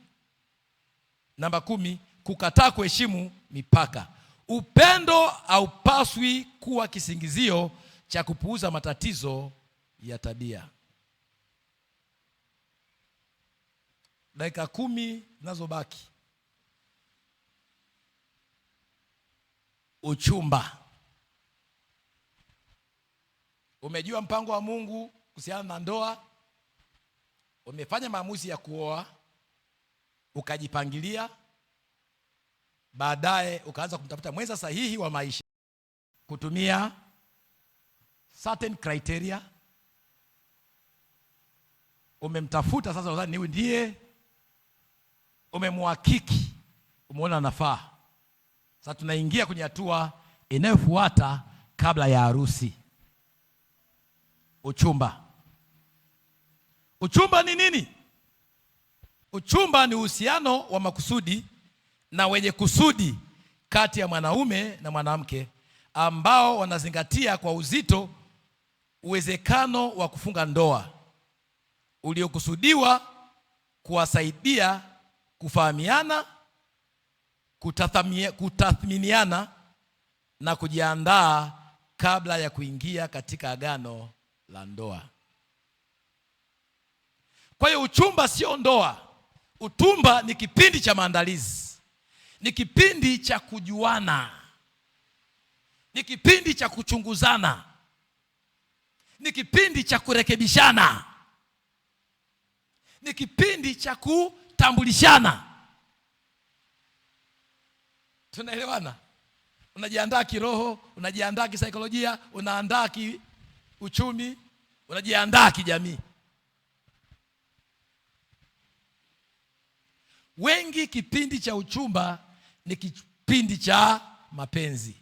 Namba 10, kukataa kuheshimu mipaka. Upendo haupaswi kuwa kisingizio cha kupuuza matatizo ya tabia. Dakika 10 zinazobaki. Uchumba. Umejua mpango wa Mungu kuhusiana na ndoa, umefanya maamuzi ya kuoa, ukajipangilia, baadaye ukaanza kumtafuta mwenza sahihi wa maisha, kutumia certain criteria. Umemtafuta sasa, unadhani niwe ndiye, umemhakiki, umeona nafaa. Sasa tunaingia kwenye hatua inayofuata kabla ya harusi. Uchumba. Uchumba ni nini? Uchumba ni uhusiano wa makusudi na wenye kusudi kati ya mwanaume na mwanamke ambao wanazingatia kwa uzito uwezekano wa kufunga ndoa, uliokusudiwa kuwasaidia kufahamiana, kutathminiana na kujiandaa kabla ya kuingia katika agano la ndoa. Kwa hiyo uchumba sio ndoa. Uchumba ni kipindi cha maandalizi, ni kipindi cha kujuana, ni kipindi cha kuchunguzana, ni kipindi cha kurekebishana, ni kipindi cha kutambulishana. Tunaelewana? Unajiandaa kiroho, unajiandaa kisaikolojia, unaandaa kiuchumi, unajiandaa kijamii. Wengi kipindi cha uchumba ni kipindi cha mapenzi.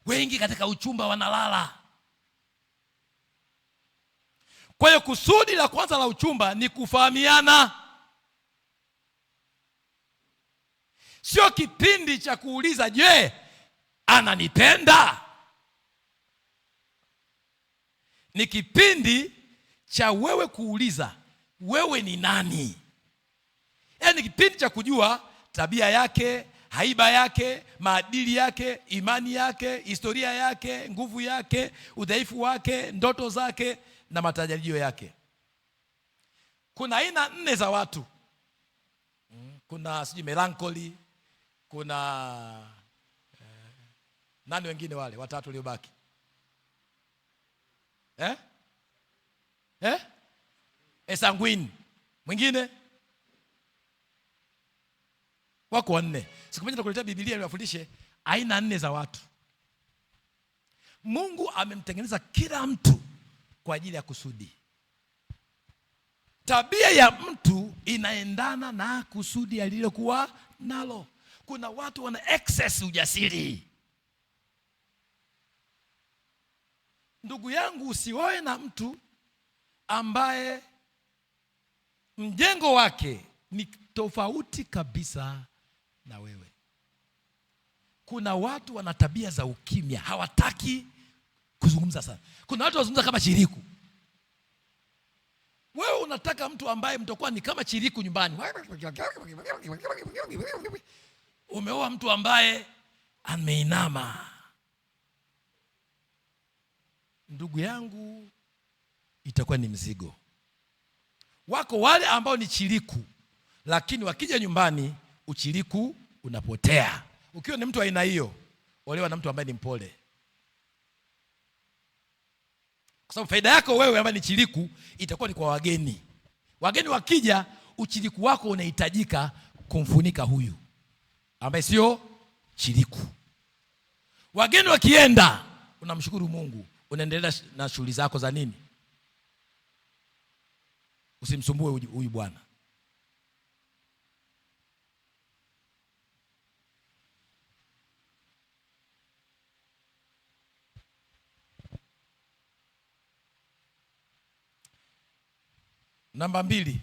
Wengi katika uchumba wanalala. Kwa hiyo kusudi la kwanza la uchumba ni kufahamiana. Sio kipindi cha kuuliza, je, ananipenda? Ni kipindi cha wewe kuuliza, wewe ni nani? Yaani kipindi cha kujua tabia yake, haiba yake, maadili yake, imani yake, historia yake, nguvu yake, udhaifu wake, ndoto zake na matarajio yake. Kuna aina 4 za watu. Kuna melancholy, kuna nani wengine wale watatu waliobaki? Sanguine. Mwingine? Wako 4. Siku moja nitakuletea Biblia niwafundishe aina 4 za watu. Mungu amemtengeneza kila mtu kwa ajili ya kusudi. Tabia ya mtu inaendana na kusudi alilokuwa nalo. Kuna watu wana excess ujasiri. Ndugu yangu, usiwae na mtu ambaye mjengo wake ni tofauti kabisa na wewe. Kuna watu wana tabia za ukimya, hawataki kuzungumza sana. Kuna watu wazungumza kama chiriku. Wewe unataka mtu ambaye mtakuwa ni kama chiriku nyumbani. Umeoa mtu ambaye ameinama. Ndugu yangu, itakuwa ni mzigo. Wako wale ambao ni chiriku, lakini wakija nyumbani uchiriku unapotea. Ukiwa ni mtu aina hiyo, olewa na mtu ambaye ni mpole. Kwa sababu faida yako wewe ambaye ni chiriku itakuwa ni kwa wageni. Wageni wakija, uchiriku wako unahitajika kumfunika huyu ambaye sio chiriku. Wageni wakienda, unamshukuru Mungu, unaendelea na shughuli zako za nini? Usimsumbue huyu bwana. Namba 2.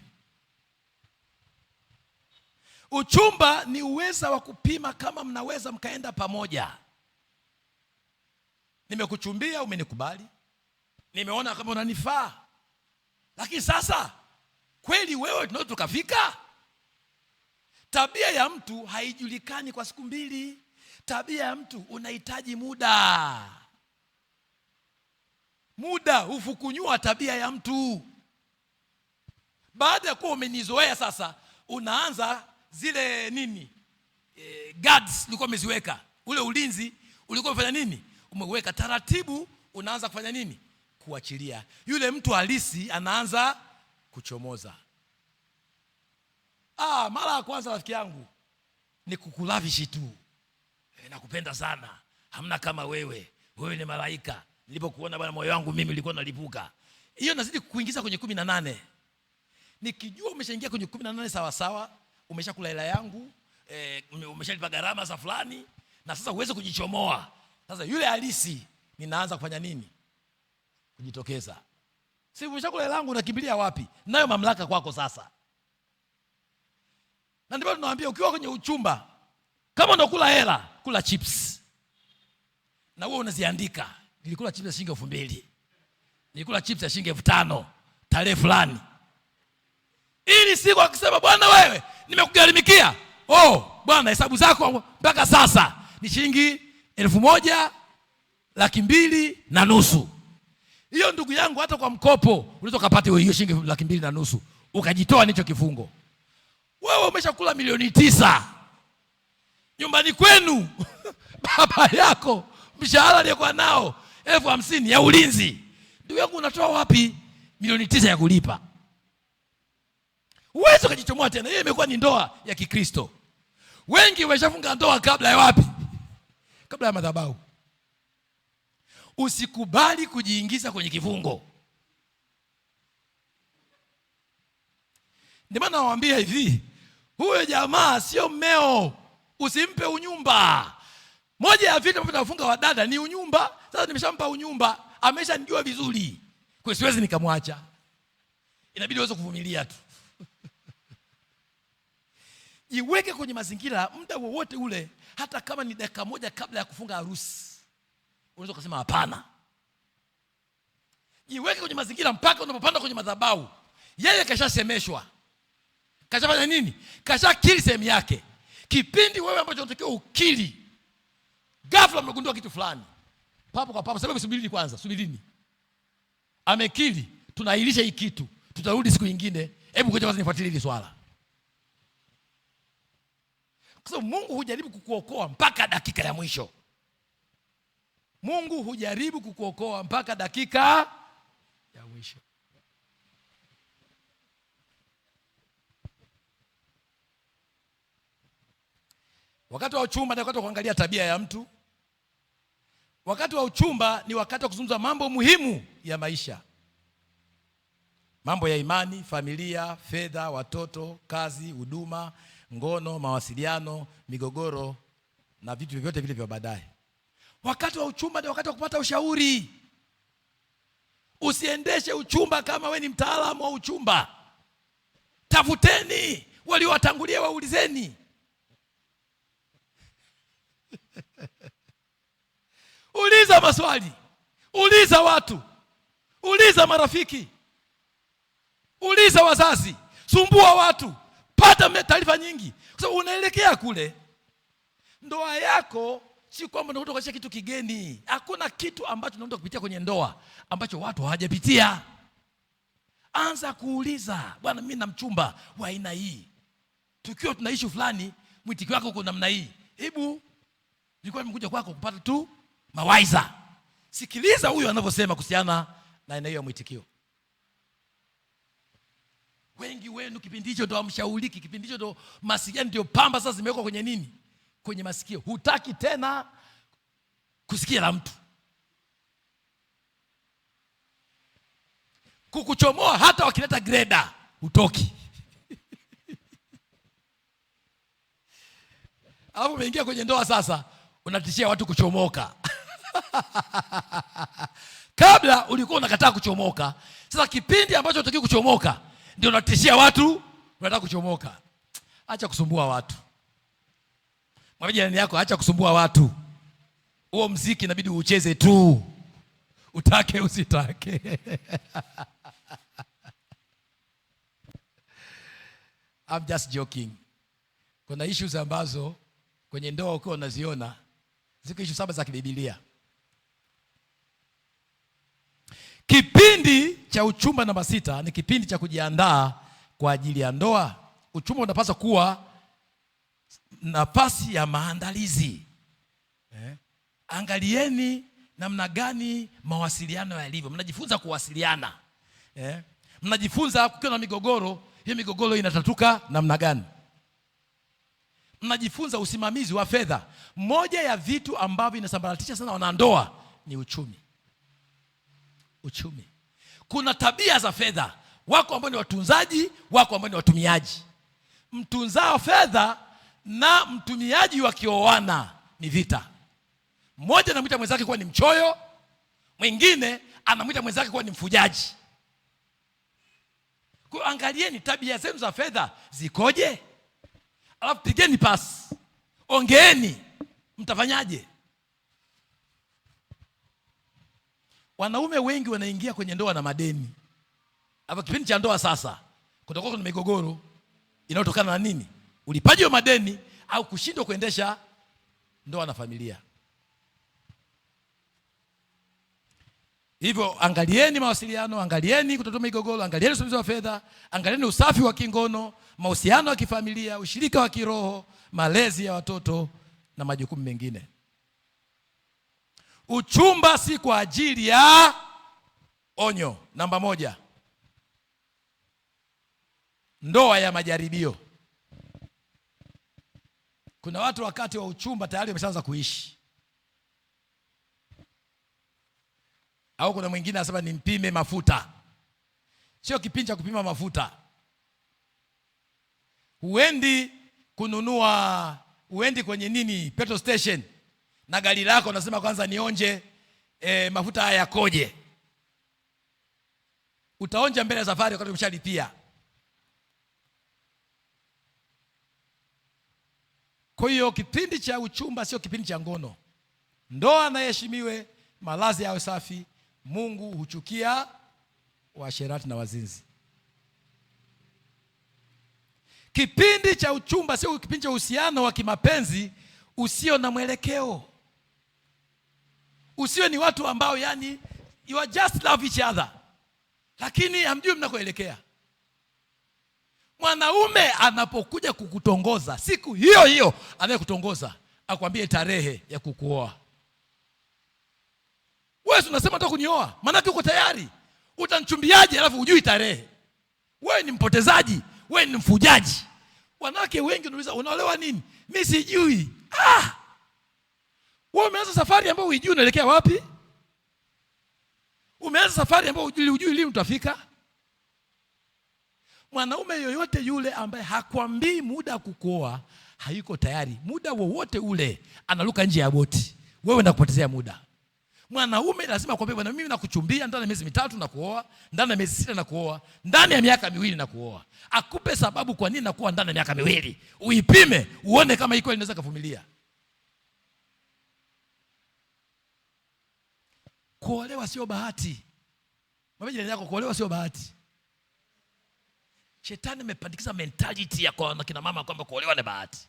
Uchumba ni uweza wa kupima kama mnaweza mkaenda pamoja. Nimekuchumbia, umenikubali. nimeona kama unanifaa, lakini sasa kweli wewe tunao tukafika? Tabia ya mtu haijulikani kwa siku mbili. Tabia ya mtu unahitaji muda. Muda hufukunyua tabia ya mtu. Baada ya kuwa umenizoea sasa, unaanza zile nini, guards ulikuwa umeziweka, ule ulinzi ulikuwa umefanya nini, umeweka taratibu, unaanza kufanya nini, kuachilia. Yule mtu halisi anaanza kuchomoza. Mara ya kwanza rafiki yangu ni kukulavishi tu, nakupenda sana, hamna kama wewe, wewe ni malaika. Nilipokuona bwana, moyo wangu mimi ulikuwa unalipuka. Hiyo nazidi kukuingiza kwenye 18. Nikijua umeshaingia kwenye 18 sawa sawa, umeshakula hela yangu, umeshalipa gharama za fulani, na sasa uweze kujichomoa. Sasa yule halisi ninaanza kufanya nini, kujitokeza. Si umeshakula hela yangu, unakimbilia wapi? Nayo mamlaka kwako sasa. Na ndipo tunawaambia ukiwa kwenye uchumba, kama unakula hela, kula chips. Na wewe unaziandika, nilikula chips ya shilingi 2000. Nilikula chips ya shilingi 5000 tarehe fulani. Ili siku akisema bwana wewe nimekugharimikia, bwana hesabu zako mpaka sasa ni shilingi 1,250,000. Hiyo ndugu yangu, hata kwa mkopo unaweza kupata hiyo shilingi 250,000 ukajitoa nicho kifungo. Wewe umeshakula milioni 9 nyumbani kwenu. Baba yako mshahara aliyekuwa nao 50,000 ya ulinzi, ndugu yangu, unatoa wapi milioni 9 ya kulipa? Uwezo kujichomoa tena. Hiyo imekuwa ni ndoa ya Kikristo. Wengi wameshafunga ndoa kabla ya wapi? Kabla ya madhabahu. Usikubali kujiingiza kwenye kifungo. Ndio maana nawaambia hivi, huyo jamaa sio mmeo, usimpe unyumba. Moja ya vitu ambavyo tunafunga wadada ni unyumba. Sasa nimeshampa unyumba, ameshanijua vizuri, kwa siwezi nikamwacha. Inabidi uweze kuvumilia tu. Jiweke kwenye mazingira muda wowote ule, hata kama ni dakika moja kabla ya kufunga harusi. Unaweza kusema hapana. Jiweke kwenye mazingira mpaka unapopanda kwenye madhabahu. Yeye kashasemeshwa. Kashafanya nini? Kashakiri sehemu yake. Kipindi wewe ambacho unatakiwa ukiri, ghafla umegundua kitu fulani. Papo kwa papo, sababu subirini kwanza, subirini. Amekiri, tunaahirisha hii kitu. Tutarudi siku nyingine. Hebu ngoja kwanza nifuatilie hili swala. Kwa sababu Mungu hujaribu kukuokoa mpaka dakika ya mwisho. Mungu hujaribu kukuokoa mpaka dakika ya mwisho. Wakati wa uchumba ni wakati wa kuangalia tabia ya mtu. Wakati wa uchumba ni wakati wa kuzungumza mambo muhimu ya maisha. Mambo ya imani, familia, fedha, watoto, kazi, huduma, ngono, mawasiliano, migogoro na vitu vyote vile vya baadaye. Wakati wa uchumba ni wakati wa kupata ushauri. Usiendeshe uchumba kama we ni mtaalamu wa uchumba. Tafuteni waliowatangulia, waulizeni. Uliza maswali, uliza watu, uliza marafiki, uliza wazazi, sumbua watu, pata taarifa nyingi, kwa sababu unaelekea kule. Ndoa yako si kwamba unakuta kwa kitu kigeni. Hakuna kitu ambacho unakuta kupitia kwenye ndoa ambacho watu hawajapitia. Anza kuuliza, bwana mimi na mchumba wa aina hii, tukiwa tunaishi fulani, mwitikio wako uko namna hii. Hebu nilikuwa nimekuja kwako kupata tu mawaidha. Sikiliza huyo anavyosema kuhusiana na aina hiyo ya mwitikio. Wengi wenu kipindi hicho ndo hamshauriki, kipindi hicho ndo masikio ndio pamba sasa zimewekwa kwenye nini? Kwenye masikio. Hutaki tena kusikia la mtu. Kukuchomoa hata wakileta greda hutoki. Alafu umeingia kwenye ndoa sasa, unatishia watu kuchomoka. Kabla ulikuwa unakataa kuchomoka. Sasa kipindi ambacho unataka kuchomoka ndio unatishia watu unataka kuchomoka. Acha kusumbua watu. Mwambie jirani yako, acha kusumbua watu. Huo muziki inabidi uucheze tu. utake usitake. I'm just joking. Kuna issues ambazo kwenye ndoa ukiwa unaziona, ziko issue 7 za kibiblia. Kipindi cha uchumba namba 6 ni kipindi cha kujiandaa kwa ajili ya ndoa. Uchumba unapaswa kuwa nafasi ya maandalizi. Angalieni namna gani mawasiliano yalivyo. Mnajifunza kuwasiliana. Mnajifunza kukiwa na migogoro, hiyo migogoro inatatuka namna gani. Mnajifunza usimamizi wa fedha. Moja ya vitu ambavyo inasambaratisha sana wanandoa ni uchumi. Uchumi. Kuna tabia za fedha. Wako ambao ni watunzaji, wako ambao ni watumiaji. Mtunzao fedha na mtumiaji wakioana ni vita. Mmoja anamwita mwenzake kuwa ni mchoyo, mwingine anamwita mwenzake kuwa ni mfujaji. Kwa angalieni tabia zenu za fedha zikoje? Alafu pigeni pasi. Ongeeni mtafanyaje? Wanaume wengi wanaingia kwenye ndoa na madeni. Hapa kipindi cha ndoa sasa, kutakuwa kuna migogoro inayotokana na nini? Ulipaji wa madeni au kushindwa kuendesha ndoa na familia. Hivyo angalieni mawasiliano, angalieni kutatua migogoro, angalieni usimamizi wa fedha, angalieni usafi wa kingono, mahusiano ya kifamilia, ushirika wa kiroho, malezi ya watoto na majukumu mengine. Uchumba si kwa ajili ya onyo. Namba 1. Ndoa ya majaribio. Kuna watu wakati wa uchumba tayari wameshaanza kuishi. Au kuna mwingine anasema nimpime mafuta. Sio kipindi cha kupima mafuta. Uendi kwenye nini petrol station na gari lako unasema kwanza nionje mafuta haya yakoje. Utaonja mbele ya safari wakati umeshalipia. Kwa hiyo kipindi cha uchumba sio kipindi cha ngono. Ndoa na heshimiwe, malazi yawe safi. Mungu huchukia waasherati na wazinzi. Kipindi cha uchumba sio kipindi cha uhusiano wa kimapenzi usio na mwelekeo. Usio ni watu ambao yani you are just love each other, lakini hamjui mnakoelekea. Mwanaume anapokuja kukutongoza, siku hiyo hiyo anayekutongoza akwambie tarehe ya kukuoa. Wewe unasema nataka kunioa, maana uko tayari. Utanchumbiaje alafu hujui tarehe? Wewe ni mpotezaji, wewe ni mfujaji. Wanawake wengi wanauliza unaolewa nini? Mimi sijui. Wewe umeanza safari ambayo hujui unaelekea wapi? Umeanza safari ambayo hujui lini utafika? Mwanaume yoyote yule ambaye hakwambii muda kukuoa hayuko tayari. Muda wowote ule analuka nje ya boti. Wewe nakupotezea muda. Mwanaume lazima akwambie bwana mimi nakuchumbia ndani ya miezi 3 na kuoa, ndani ya miezi 6 na kuoa, ndani ya miaka 2 na kuoa. Akupe sababu kwa nini nakuoa ndani ya miaka 2. Uipime, uone kama iko inaweza kuvumilia. Kuolewa sio bahati. Mwambie jirani yako kuolewa sio bahati. Shetani amepandikiza mentality ya kwa kina mama kwamba kuolewa ni bahati.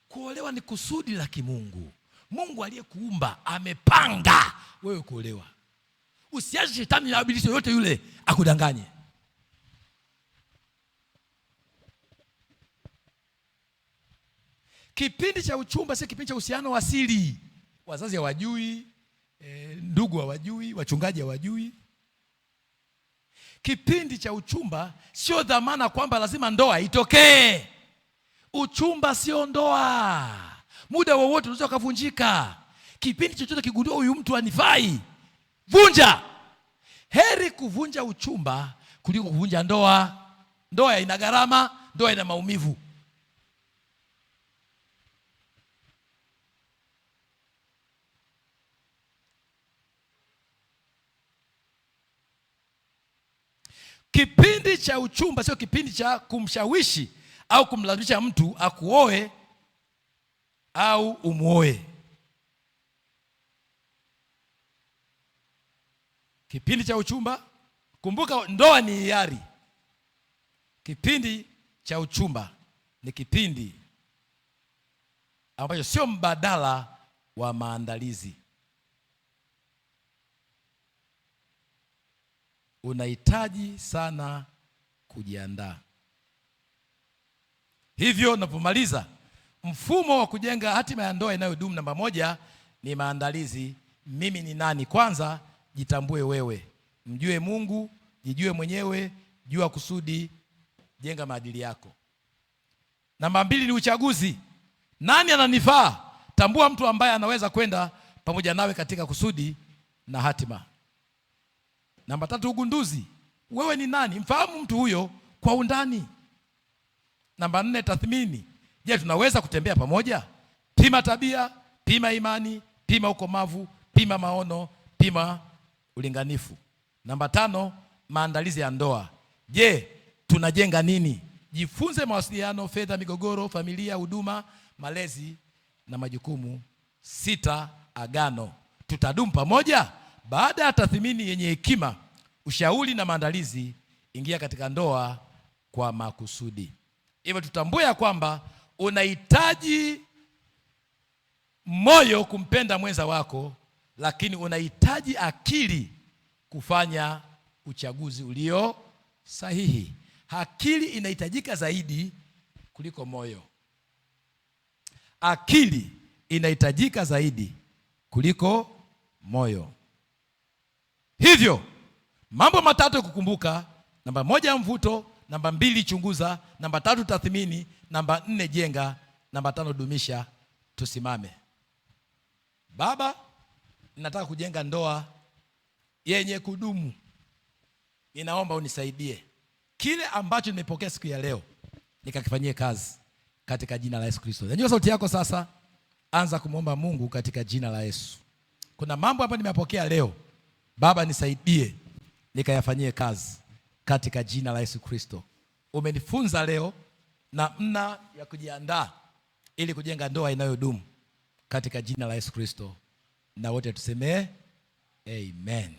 Kuolewa ni kusudi la kimungu. Mungu aliyekuumba amepanga wewe kuolewa. Usiache shetani na ibilisi yote yule akudanganye. Kipindi cha uchumba si kipindi cha uhusiano wa siri. Wazazi hawajui, ndugu hawajui, wachungaji hawajui. Kipindi cha uchumba sio dhamana kwamba lazima ndoa itokee. Uchumba sio ndoa. Muda wowote unaweza kuvunjika. Kipindi chochote kigundua huyu mtu anifai, vunja. Heri kuvunja uchumba kuliko kuvunja ndoa. Ndoa ina gharama, ndoa ina maumivu. Kipindi cha uchumba sio kipindi cha kumshawishi au kumlazimisha mtu akuoe au umuoe. Kipindi cha uchumba, kumbuka ndoa ni hiari. Kipindi cha uchumba ni kipindi ambacho sio mbadala wa maandalizi. Unahitaji sana kujiandaa. Hivyo unapomaliza mfumo wa kujenga hatima ya ndoa inayodumu, namba moja ni maandalizi. Mimi ni nani? Kwanza jitambue wewe, mjue Mungu, jijue mwenyewe, jua kusudi, jenga maadili yako. Namba mbili ni uchaguzi. Nani ananifaa? Tambua mtu ambaye anaweza kwenda pamoja nawe katika kusudi na hatima. Namba tatu, ugunduzi. Wewe ni nani? Mfahamu mtu huyo kwa undani. Namba nne, tathmini. Je, tunaweza kutembea pamoja? Pima tabia, pima imani, pima ukomavu, pima maono, pima ulinganifu. Namba tano, maandalizi ya ndoa. Je, tunajenga nini? Jifunze mawasiliano, fedha, migogoro, familia, huduma, malezi na majukumu. Sita, agano. Tutadumu pamoja? Baada ya tathmini yenye hekima, ushauri na maandalizi, ingia katika ndoa kwa makusudi. Hivyo tutambue ya kwamba unahitaji moyo kumpenda mwenza wako, lakini unahitaji akili kufanya uchaguzi ulio sahihi. Akili inahitajika zaidi kuliko moyo. Akili inahitajika zaidi kuliko moyo. Hivyo mambo matatu ya kukumbuka: namba moja, mvuto; namba mbili, chunguza; namba tatu, tathmini; namba nne, jenga; namba tano, dumisha. Tusimame. Baba, ninataka kujenga ndoa yenye kudumu. Ninaomba unisaidie kile ambacho nimepokea siku ya leo nikakifanyie kazi katika jina la Yesu Kristo. Nyanyua sauti yako sasa, anza kumwomba Mungu katika jina la Yesu. Kuna mambo ambayo nimeyapokea leo, Baba nisaidie nikayafanyie kazi katika jina la Yesu Kristo. Umenifunza leo namna ya kujiandaa ili kujenga ndoa inayodumu katika jina la Yesu Kristo, na wote tusemee amen.